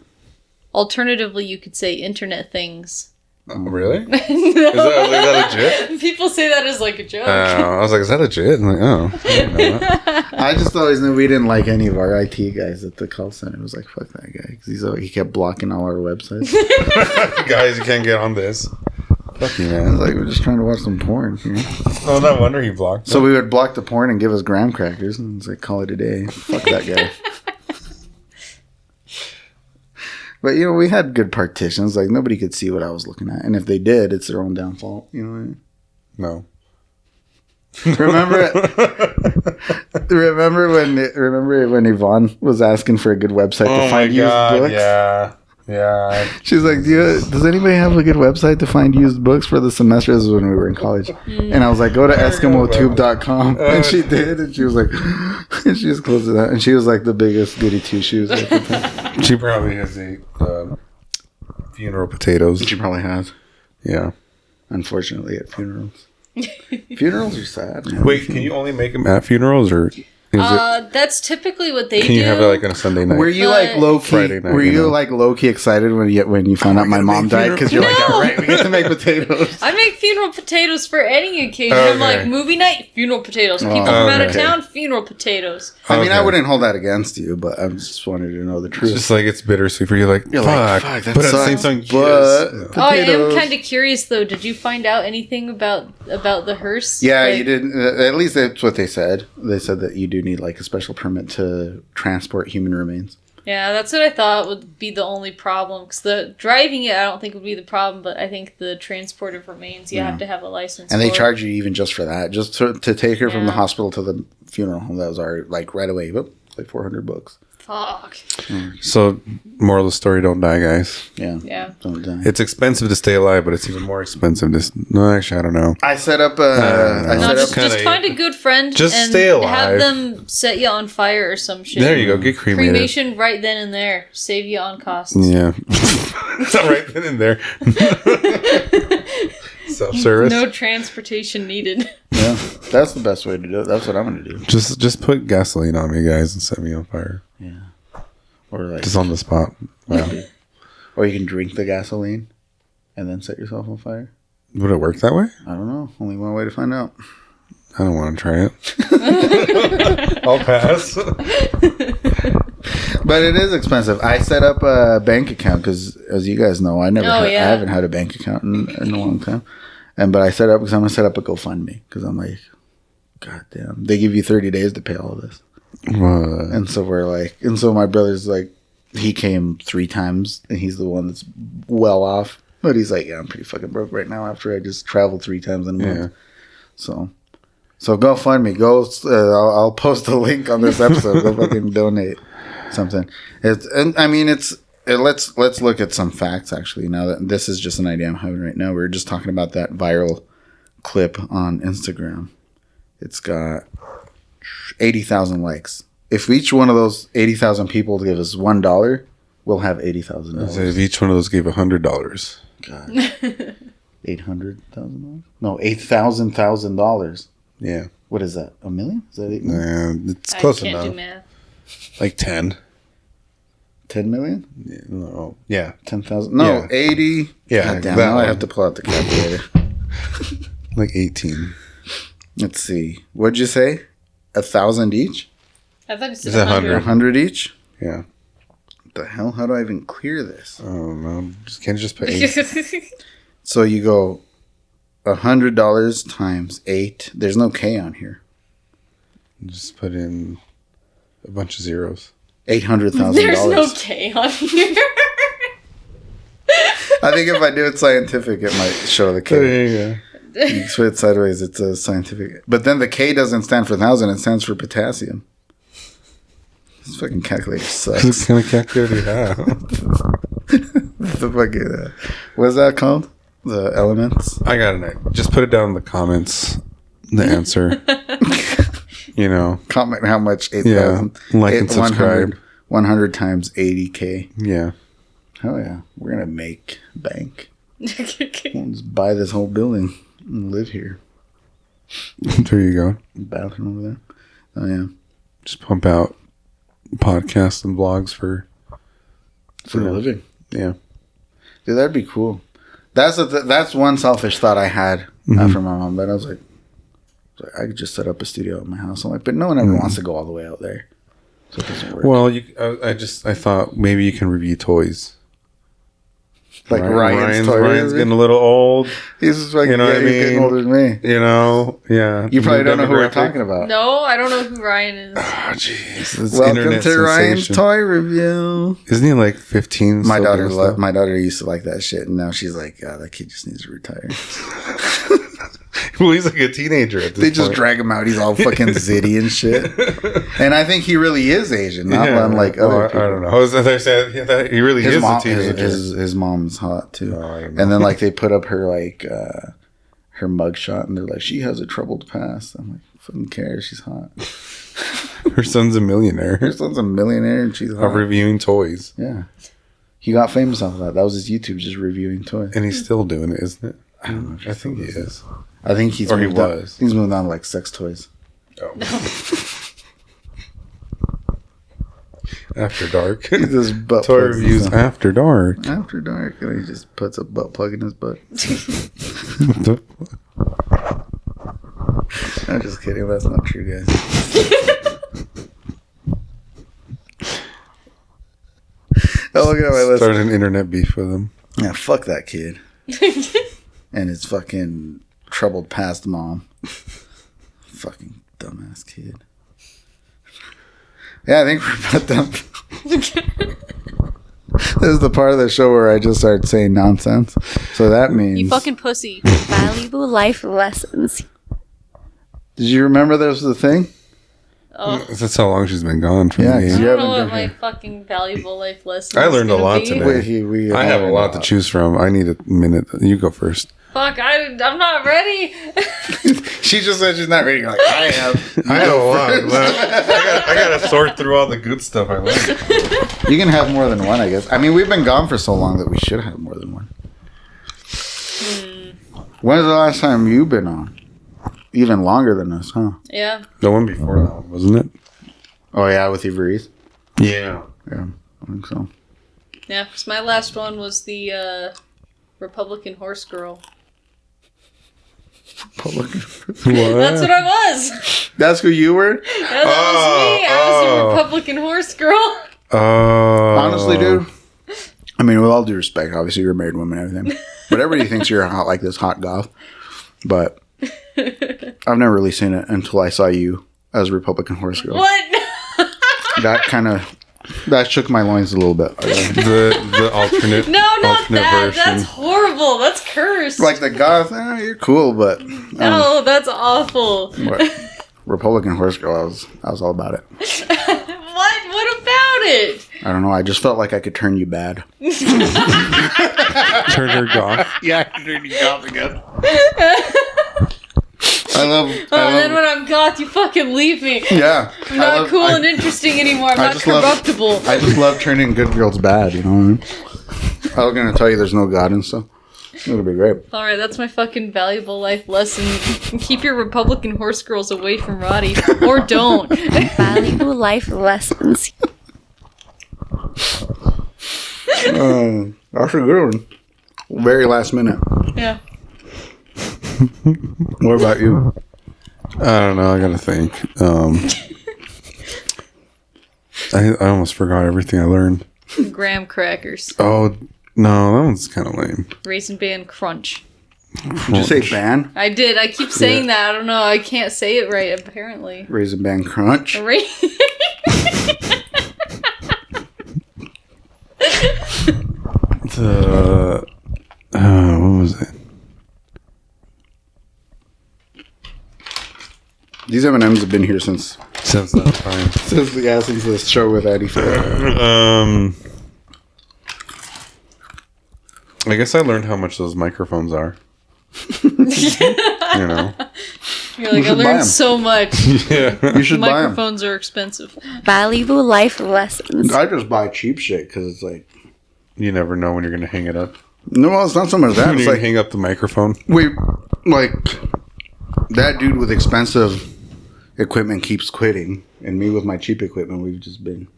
D: Alternatively, you could say internet things.
C: Really?
D: No.
C: Is that legit?
D: People say that as like a joke.
C: I was like, is that legit? I'm like, oh. I didn't know that.
B: I just always knew we didn't like any of our IT guys at the call center. It was like, fuck that guy. Because he kept blocking all our websites.
C: Guys, you can't get on this. Fuck you,
B: I
C: man.
B: was like, we're just trying to watch some porn. You know?
C: Oh, no wonder he blocked.
B: So we would block the porn and give us graham crackers. And it's like, call it a day. Fuck that guy. But, you know, we had good partitions. Like, nobody could see what I was looking at. And if they did, it's their own downfall. You know what I mean?
C: No.
B: Remember when Yvonne was asking for a good website to find used books?
C: Yeah.
B: She's like, does anybody have a good website to find used books for the semester? This was when we were in college. And I was like, go to EskimoTube.com. And she did. And she was like, and she just closed it out. And she was like the biggest goody two shoes at the time.
C: She probably has the funeral potatoes.
B: She probably has.
C: Yeah.
B: Unfortunately, at funerals. Funerals are sad, man.
C: Wait, can you only make them at funerals, or is it?
D: That's typically what they do.
C: Can you have it like on a Sunday night?
B: Were you like
D: But-
B: low key?
C: Friday night,
B: Were
C: you
B: you
C: know?
B: like low key excited when you found out my mom died? Because you're like,
D: No.
B: all right, we get to make potatoes.
D: I make funeral potatoes for any occasion.
C: Okay.
D: I'm like, movie night, funeral potatoes. People
B: Oh,
D: from out of
C: okay.
D: town, funeral potatoes.
B: I mean, I
C: Okay.
B: wouldn't hold that against you, but I just wanted to know the
C: It's
B: truth.
C: just like it's bittersweet for you. Like,
B: You're
C: fuck,
B: like, fuck, that
C: but at the same
B: sucks,
C: time,
B: but-
C: yes.
D: Oh, I am
B: Potatoes.
D: kind of curious though. Did you find out anything about the hearse?
B: Yeah,
D: Like-
B: you didn't. At least that's what they said. They said that you do need like a special permit to transport human remains.
D: Yeah, that's what I thought would be the only problem. Because the driving it, I don't think would be the problem, but I think the transport of remains, you have to have a license.
B: And they
D: for.
B: charge you even just for that, just to take her from the
D: Yeah.
B: hospital to the funeral home. That was our like right away. Whoop, like $400.
D: Fuck.
C: So, moral of the story: don't die, guys.
B: Yeah.
D: Yeah.
B: Don't die.
C: It's expensive to stay alive, but it's even more expensive to. No, actually, I don't know.
B: I set up.
C: No,
B: I
D: No,
B: set
D: just,
B: up.
C: kinda-
D: just find a good friend
C: Just
D: and
C: stay alive.
D: have them set you on fire or some shit.
C: There you go. Get cremated.
D: Cremation right then and there. Save you on costs.
C: Yeah. Right then and there. Self-service.
D: No transportation needed.
B: Yeah, that's the best way to do it. That's what I'm gonna do.
C: Just put gasoline on me, guys, and set me on fire.
B: Yeah. Or like,
C: Just on the spot. Wow.
B: or you can drink the gasoline, and then set yourself on fire.
C: Would it work that way?
B: I don't know. Only one way to find out.
C: I don't want to try it. I'll pass.
B: But it is expensive. I set up a bank account because, as you guys know, I haven't had a bank account in a long time. But I set up because I'm gonna set up a GoFundMe because I'm like, God damn, they give you 30 days to pay all of this.
C: What?
B: And so we're like, and so my brother's like, he came 3 times and he's the one that's well off. But he's like, yeah, I'm pretty fucking broke right now after I just traveled 3 times in a month.
C: Yeah.
B: So GoFundMe, I'll post a link on this episode. Go fucking donate something. It's let's look at some facts. Actually, now that this is just an idea I'm having right now, we were just talking about that viral clip on Instagram. It's got 80,000 likes. If each one of those 80,000 people give us $1, we'll have $80,000.
C: If each one of those gave $100.
B: God. $800,000? No, $8,000.
C: Yeah.
B: What is that? $1 million? Is that $8 million?
C: It's close
D: I can't
C: enough.
D: do math.
C: Like 10.
B: 10 million?
C: Yeah, no. Yeah.
B: 10,000? No,
C: Yeah.
B: 80.
C: Yeah,
B: God damn,
C: that
B: now I
C: one.
B: have to pull out the calculator.
C: Like 18.
B: Let's see. What'd you say? 1,000 each?
D: I thought it said
C: Is that
D: 100.
B: 100 each?
C: Yeah.
B: What the hell? How do I even clear this?
C: I don't know. Can't you just put 8?
B: So you go $100 times 8. There's no K on here.
C: Just put in a bunch of zeros.
B: $800,000.
D: There's no K on here.
B: I think if I do it scientific, it might show the K.
C: There you go.
B: You split it sideways, it's a scientific. But then the K doesn't stand for 1,000, it stands for potassium. This fucking calculator
C: What
B: sucks.
C: kind of calculator do you have?
B: The fucking, what's that called? The elements?
C: I got an idea. Just put it down in the comments. The answer. You know.
B: Comment how much 8,000.
C: Yeah. Like and subscribe.
B: 100 times 80K.
C: Yeah.
B: Hell yeah. We're going to make bank. We'll just buy this whole building and live here.
C: There you go.
B: Bathroom over there. Oh, yeah.
C: Just pump out podcasts and blogs for
B: For a living.
C: yeah.
B: Dude, that'd be cool. That's one selfish thought I had after my mom died. I was like, I could just set up a studio at my house. I'm like, but no one ever wants to go all the way out there. So it doesn't work.
C: Well, I thought maybe you can review toys.
B: like Ryan's
C: Ryan's getting a little old.
B: He's just like,
C: You know what I
B: he's getting
C: mean?
B: older than me.
C: You know, yeah.
B: You probably don't know who we're
C: Demographic.
B: talking about.
D: No, I don't know who Ryan is.
C: Oh, jeez. It's
B: Welcome
C: internet
B: to Ryan's
C: sensation.
B: toy review.
C: Isn't he like 15?
B: My
C: still
B: daughter,
C: doing stuff?
B: my daughter used to like that shit, and now she's like, God, that kid just needs to retire.
C: Well, he's like a teenager at this
B: They just
C: point.
B: drag him out. He's all fucking zitty and shit. And I think he really is Asian, not unlike other people.
C: I don't know. I was I said that he really is a teenager.
B: His mom's hot too.
C: Oh, I don't know.
B: And then like they put up her like her mugshot, and they're like, she has a troubled past. I'm like, fucking cares? She's hot.
C: Her son's a millionaire.
B: Her son's a millionaire, and she's hot.
C: Of reviewing toys.
B: Yeah, he got famous off of that. That was his YouTube, just reviewing toys.
C: And he's still doing it, isn't it? I don't know. I think he is.
B: I think he's
C: Or he
B: moved on-
C: was.
B: He's moved on to like sex toys.
C: Oh. After dark.
B: He does butt
C: Toy
B: plugs and
C: reviews
B: stuff.
C: after dark.
B: After dark, and he just puts a butt plug in his butt.
C: What the-
B: I'm just kidding. That's not true, guys. Oh, look at my list.
C: Started an internet beef with him.
B: Yeah, fuck that kid. And his fucking troubled past mom. Fucking dumbass kid. Yeah, I think we're about done. This is the part of the show where I just start saying nonsense. So that means...
D: You fucking pussy.
F: Valuable life lessons.
B: Did you remember this was the thing?
D: Oh,
C: That's how long she's been gone from
B: Yeah,
C: the
B: 'cause
C: game.
B: you
D: I don't know
B: haven't
D: what
B: been
D: my fucking valuable life lesson
C: I
D: is
C: learned a
D: gonna
C: lot
D: be.
C: today.
B: We
C: I have a lot to choose from. I need a minute. You go first.
D: Fuck, I'm not ready.
B: She just said she's not ready. You're like, I am.
C: I have a lot. I gotta sort through all the good stuff I learned.
B: You can have more than one, I guess. I mean, we've been gone for so long that we should have more than one. When is the last time you've been on? Even longer than us, huh?
D: Yeah.
C: The one before that one, wasn't it?
B: Oh, yeah, with Iveri's?
C: Yeah.
B: Yeah, I think so.
D: Yeah, because my last one was the Republican horse girl.
C: What?
D: That's what I was.
B: That's who you were?
D: That was me. I was a Republican horse girl.
B: Honestly, dude. I mean, with all due respect, obviously you're a married woman and everything. But everybody thinks you're hot like this hot goth. But I've never really seen it until I saw you as a Republican horse girl.
D: What?
B: That shook my loins a little bit.
C: The alternate.
D: No, not
C: alternate
D: that.
C: version.
D: That's horrible. That's cursed.
B: Like the goth, you're cool, but
D: no, that's awful.
B: what? Republican horse girl, I was all about it.
D: What? What about it?
B: I don't know. I just felt like I could turn you bad.
C: Turn her goth.
B: Yeah, I turn you goth again. I love.
D: And then when I'm goth, you fucking leave me.
B: Yeah.
D: I'm not cool and interesting anymore. I'm not
B: just love-
D: corruptible.
B: I just love turning good girls bad. You know what I mean? I was gonna tell you there's no God and stuff. It'll be great.
D: Alright, that's my fucking valuable life lesson. Keep your Republican horse girls away from Roddy. Or don't.
F: Valuable life lessons.
B: That's a good one. Very last minute.
D: Yeah.
B: What about you?
C: I don't know. I gotta think. I almost forgot everything I learned.
D: Graham crackers.
C: Oh no, that one's kind of lame.
D: Raisin Bran Crunch.
B: Did you say ban?
D: I did. I keep saying that. I don't know. I can't say it right, apparently.
B: Raisin Bran Crunch.
C: What was it?
B: These M&Ms have been here since
C: That time.
B: since the show with Eddie.
C: I guess I learned how much those microphones are. You know.
D: You're like, I
B: should buy 'em.
D: learned so much.
C: Yeah.
B: You should buy them.
D: Microphones are expensive.
F: Valuable life lessons.
B: I just buy cheap shit because it's like,
C: You never know when you're gonna hang it up.
B: no, it's not so much that.
C: When
B: It's
C: you
B: like
C: hang up the microphone.
B: that dude with expensive equipment keeps quitting, and me with my cheap equipment, we've just been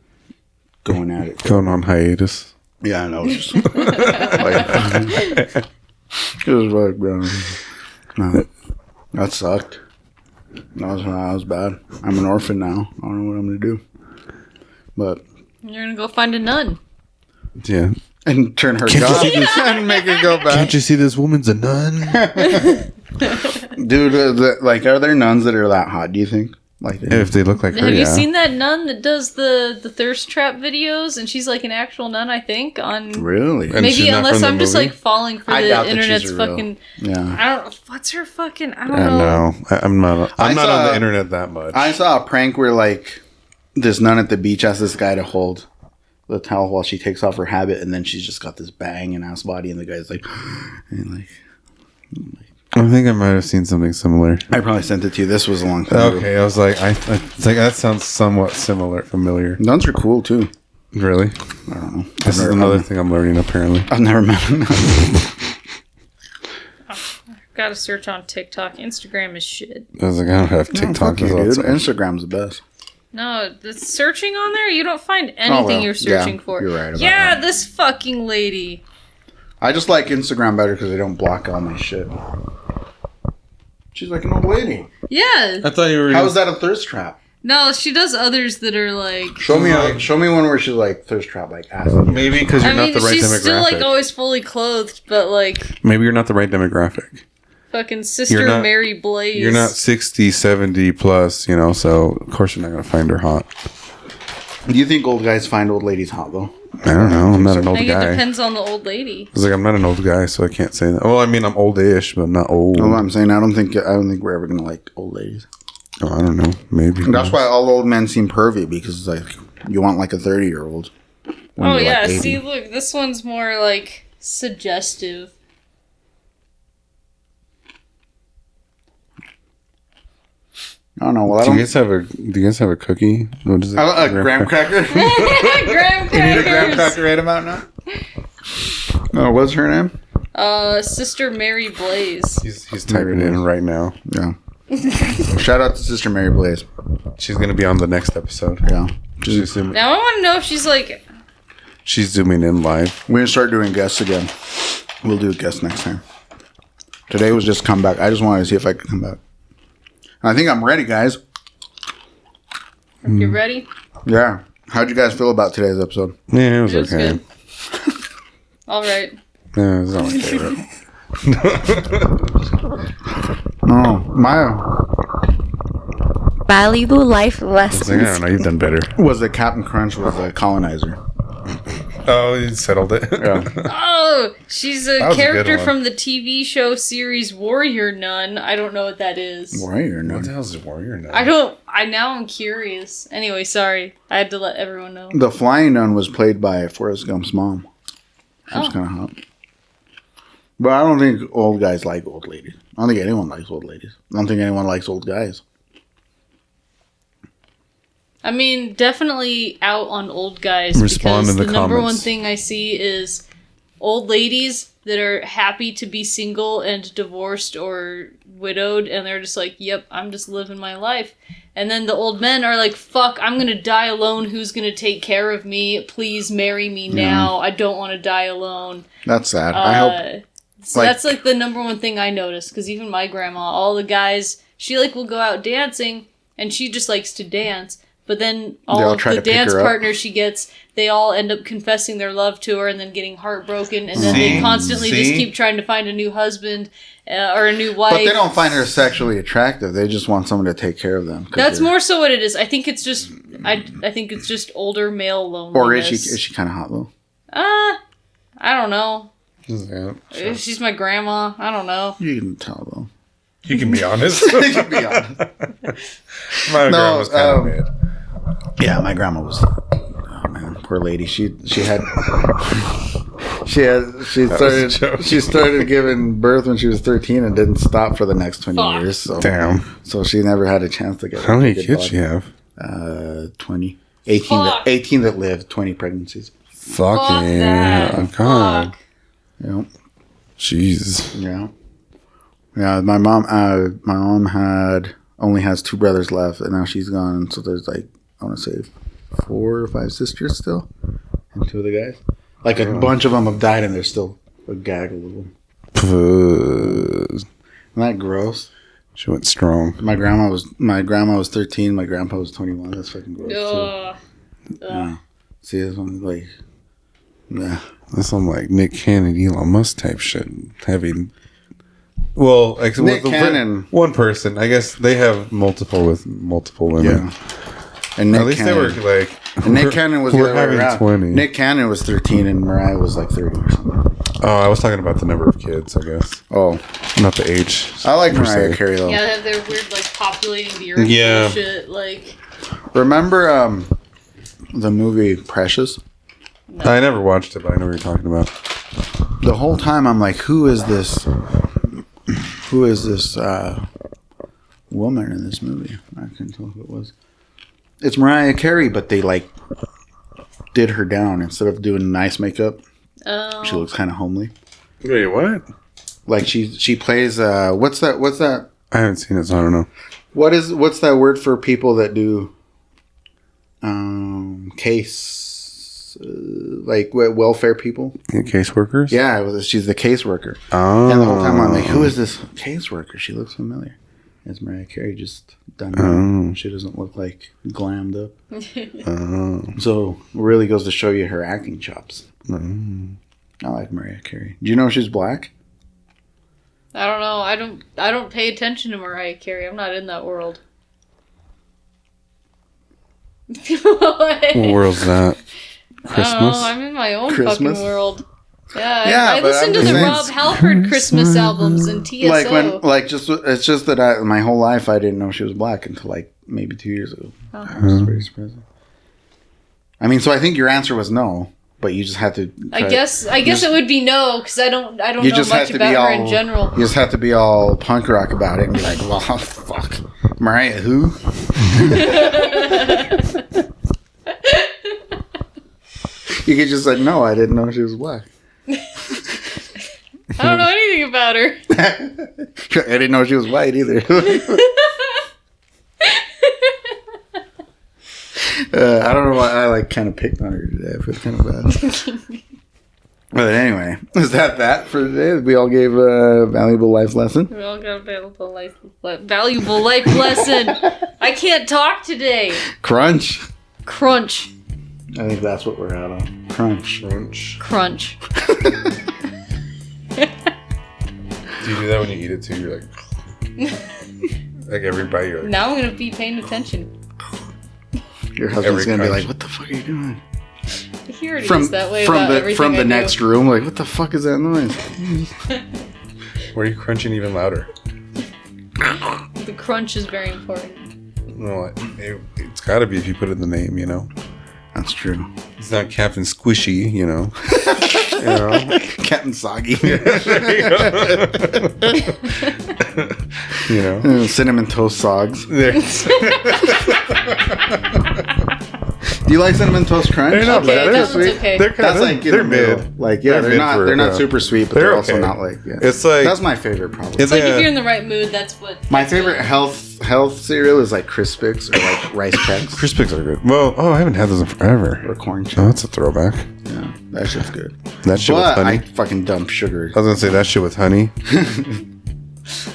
B: going at it.
C: Going on hiatus.
B: Yeah, I know. It's just, it was like, no, that sucked. That was bad. I'm an orphan now. I don't know what I'm gonna do, but
D: You're gonna go find a nun.
C: Yeah.
B: and turn her god and make her go back.
C: Can't you see this woman's a nun?
B: Dude, are there nuns that are that hot? Do you think? Like,
C: If they look like her,
D: Have
C: yeah.
D: you seen that nun that does the thirst trap videos? And she's like an actual nun, I think. On
B: really?
C: And she's
D: maybe
C: not
D: unless
C: from the
D: I'm just
C: movie?
D: like falling for
B: I
D: the
B: doubt that
D: internet's
B: she's real.
D: fucking.
B: Yeah.
D: I don't. What's her fucking? I don't
C: I
D: know.
C: know. I'm not. I'm
B: I
C: not
B: saw-
C: on the internet that much.
B: I saw a prank where like this nun at the beach asked this guy to hold the towel while she takes off her habit, and then she's just got this banging ass body, and the guy's like, and like,
C: I think I might have seen something similar.
B: I probably sent it to you. This was a long time ago.
C: Okay, I was like, it's like that sounds somewhat familiar.
B: Nuns are cool too.
C: Really?
B: I don't know.
C: This is another thing I'm learning. Apparently,
B: I've never met a nun.
D: Gotta search on TikTok. Instagram is shit.
C: I was like, I don't have TikTok.
B: Fuck you, dude. Instagram's the best.
D: No, the searching on there, you don't find anything
B: well,
D: you're searching
B: yeah,
D: for.
B: you're right about
D: yeah,
B: that.
D: this fucking lady.
B: I just like Instagram better because they don't block all my shit. She's like an old lady.
D: Yeah.
C: I thought you were.
B: How is that a thirst trap?
D: No, she does others that are like.
B: Show me one where she's like thirst trap, like asking.
C: Maybe because you're
D: I
C: not
D: mean,
C: the right
D: she's
C: demographic.
D: still like always fully clothed, but like
C: Maybe you're not the right demographic.
D: fucking Sister
C: You're not-
D: Mary Blaze.
C: You're not 60, 70 plus, you know, so of course you're not going to find her hot.
B: Do you think old guys find old ladies hot though?
C: I don't know. I'm not an
D: I
C: old
D: think it
C: guy. I
D: depends on the old lady.
C: was like, I'm not an old guy, so I can't say that. Well, I mean, I'm old-ish, but I'm not old.
B: Well, I'm saying I don't think we're ever gonna like old ladies.
C: Oh, I don't know. Maybe.
B: And that's why all old men seem pervy because like you want like a 30-year-old.
D: Oh yeah, see, look, this one's more like suggestive.
B: I don't know. Well, I
C: Do
B: don't.
C: you guys have a cookie? What is it?
B: A graham cracker.
D: Graham
B: You need a graham
D: crackers.
B: cracker right about now. Oh, what's her name?
D: Sister Mary Blaze.
C: He's typing in right now.
B: Yeah. Shout out to Sister Mary Blaze.
C: She's going to be on the next episode.
B: Yeah.
C: She's zooming,
D: Now I want to know if she's like.
C: she's zooming in live.
B: We're gonna start doing guests again. We'll do a guest next time. Today was just come back. I just wanted to see if I could come back. And I think I'm ready, guys.
D: You ready?
B: Yeah. How'd you guys feel about today's episode?
C: Yeah, it was
D: It was
C: okay.
D: good. All right.
C: Yeah, it's not my favorite.
B: No, my
F: Valuable life
C: It's like, I don't
F: lessons.
C: know. You've done better.
B: was that Captain Crunch was a colonizer.
C: Oh, he settled it.
B: Yeah.
D: Oh, she's a
C: That was a
D: character
C: good one.
D: from the TV show series Warrior Nun. I don't know what that is.
B: Warrior
C: What
B: Nun.
C: the hell is a warrior now?
D: I'm curious. Anyway, sorry. I had to let everyone know.
B: The Flying Nun was played by Forrest Gump's mom. She was kind of hot. But I don't think old guys like old ladies. I don't think anyone likes old ladies. I don't think anyone likes old guys.
D: I mean, definitely out on old guys
C: Respond
D: because
C: in
D: the
C: the
D: number one
C: comments.
D: thing I see is old ladies that are happy to be single and divorced or widowed, and they're just like, yep, I'm just living my life. And then the old men are like, fuck, I'm gonna die alone. Who's gonna take care of me? Please marry me now. I don't want to die alone.
B: That's sad. I hope.
D: So
B: Like-
D: that's like the number one thing I noticed, because even my grandma, all the guys, she like will go out dancing, and she just likes to dance. But then all
B: all
D: of
B: try
D: the
B: to pick
D: dance
B: her up.
D: partners she gets, they all end up confessing their love to her and then getting heartbroken, and then they
C: See?
D: constantly just
C: See?
D: keep trying to find a new husband or a new wife.
B: But they don't find her sexually attractive. They just want someone to take care of them. 'cause
D: That's
B: they're-
D: more so what it is. I think it's just I think it's just older male
B: Or
D: loneliness.
B: is she kind of hot though?
D: I don't know.
C: Yeah, sure.
D: She's my grandma. I don't know.
B: You can tell though.
C: You can be honest.
B: You can be honest.
C: My grandma was kind of mid.
B: Yeah, my grandma was. Oh man, poor lady. She started giving birth when she was 13 and didn't stop for the next 20
D: Fuck.
B: years. So
C: Damn.
B: So she never had a chance to get.
C: How many
B: a good
C: kids
B: body.
C: she have?
B: 20. 18 that,
D: Fuck.
B: 18 that lived. 20 pregnancies.
C: Fucking
D: that.
C: oh, God.
D: Fuck.
B: Yeah.
C: Jeez.
B: Yeah. Yeah. My mom only has 2 brothers left, and now she's gone. So there's like, I want to say 4 or 5 sisters still, and 2 of the guys. Like a bunch of them have died, and there's still a gaggle of them. Isn't that gross?
C: She went strong.
B: My grandma was 13. My grandpa was 21. That's fucking gross too.
D: Ugh.
B: Yeah. See, this one like, yeah.
C: That's some like Nick Cannon, Elon Musk type shit. Heavy. Well, like
B: Nick
C: with
B: Cannon.
C: one person. I guess they have multiple women.
B: Yeah. And Nick
C: At least
B: Cannon,
C: they were like.
B: and Nick Cannon was the
C: we're
B: other way
C: having
B: around.
C: 20.
B: Nick Cannon was 13 and Mariah was like 30 or something.
C: Oh, I was talking about the number of kids. I guess
B: Oh,
C: not the age.
B: I like
C: per
B: Mariah
C: se.
B: Carey though.
D: Yeah, they have their weird like populating the earth
C: Yeah.
D: shit. Like,
B: Remember the movie Precious?
C: I never watched it, but I know what you're talking about.
B: The whole time I'm like, who is this woman in this movie? I couldn't tell who it was. It's Mariah Carey, but they like did her down instead of doing nice makeup. She looks kind of homely.
C: Wait, what?
B: Like she plays what's that?
C: I haven't seen it, so I don't know.
B: What's that word for people that do case like welfare people?
C: Caseworkers?
B: Yeah, she's the caseworker.
C: Oh.
B: And the whole time I'm like, who is this caseworker? She looks familiar. It's Mariah Carey, just done.
C: Oh.
B: She doesn't look like glammed up.
C: Oh.
B: So it really goes to show you her acting chops.
C: Mm.
B: I like Mariah Carey. Do you know she's black?
D: I don't know. I don't pay attention to Mariah Carey. I'm not in that world.
C: What world's that?
D: I don't
C: Christmas?
D: know. I'm in my own
B: Christmas?
D: fucking world. Yeah,
B: Yeah,
D: I
B: but
D: listen
B: I'm
D: to
B: just
D: the
B: saying-
D: Rob Halford Christmas albums and TSO.
B: It's just that my whole life I didn't know she was black until like maybe 2 years ago. I was very surprised. I mean, so I think your answer was no, but you just had to.
D: I guess it would be no, because I don't know
B: You just
D: much
B: had to be
D: about her
B: all.
D: in general.
B: You just have to be all punk rock about it and be like, well, fuck, Mariah who? You could just say no. I didn't know she was black.
D: I don't know anything about her.
B: I didn't know she was white either. I don't know why I like kind of picked on her today. I feel kind of bad. But anyway, is that for today? We all gave a valuable life lesson.
D: We all got a valuable life lesson. I can't talk today.
B: Crunch.
D: Crunch.
B: I think that's what we're at on. Crunch.
D: Crunch.
C: Do you do that when you eat it too? You're like, like every bite, you're like,
D: Now I'm gonna be paying attention.
B: Your husband's
C: Every
B: gonna be
C: crunch.
B: like, "What the fuck are you doing?"
D: He already is that way
B: from
D: about
B: the
D: everything
B: from
D: I
B: the
D: do.
B: next room. Like, what the fuck is that noise?
C: Where are you crunching even louder?
D: The crunch is very important.
C: No, it's got to be if you put it in the name, you know.
B: That's true.
C: It's not Captain Squishy, you know. You know?
B: Captain Soggy.
C: You know.
B: Cinnamon Toast Sogs.
C: They're
B: Do you like Cinnamon Toast Crunch?
C: not
D: Okay,
C: bad.
D: that one's okay.
C: They're kind
B: That's
C: of
B: like in
C: they're
B: the middle.
C: mid.
B: Like, yeah, they're
C: mid
B: not
C: for-
B: they're not
C: yeah.
B: super sweet, but
C: They're
B: they're also
C: okay.
B: not like, yeah.
C: It's like
B: That's my favorite, probably.
D: It's like if you're in the right mood, that's what.
B: My favorite health cereal is like Crispix or like Rice Chex
C: Crispix are good. Well, I haven't had those in forever.
B: or Corn Chips.
C: Oh, that's a throwback.
B: Yeah, that shit's good.
C: That shit with
B: But
C: honey.
B: I fucking dump sugar.
C: I was gonna say that shit with honey.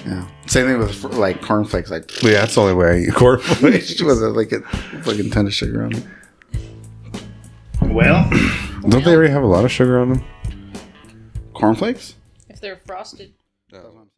B: Yeah. Same thing with like cornflakes. Like,
C: But yeah, that's the only way I eat cornflakes.
B: was like a fucking ton of sugar on it. Well,
C: Don't they already have a lot of sugar on them?
B: cornflakes?
D: If they're frosted.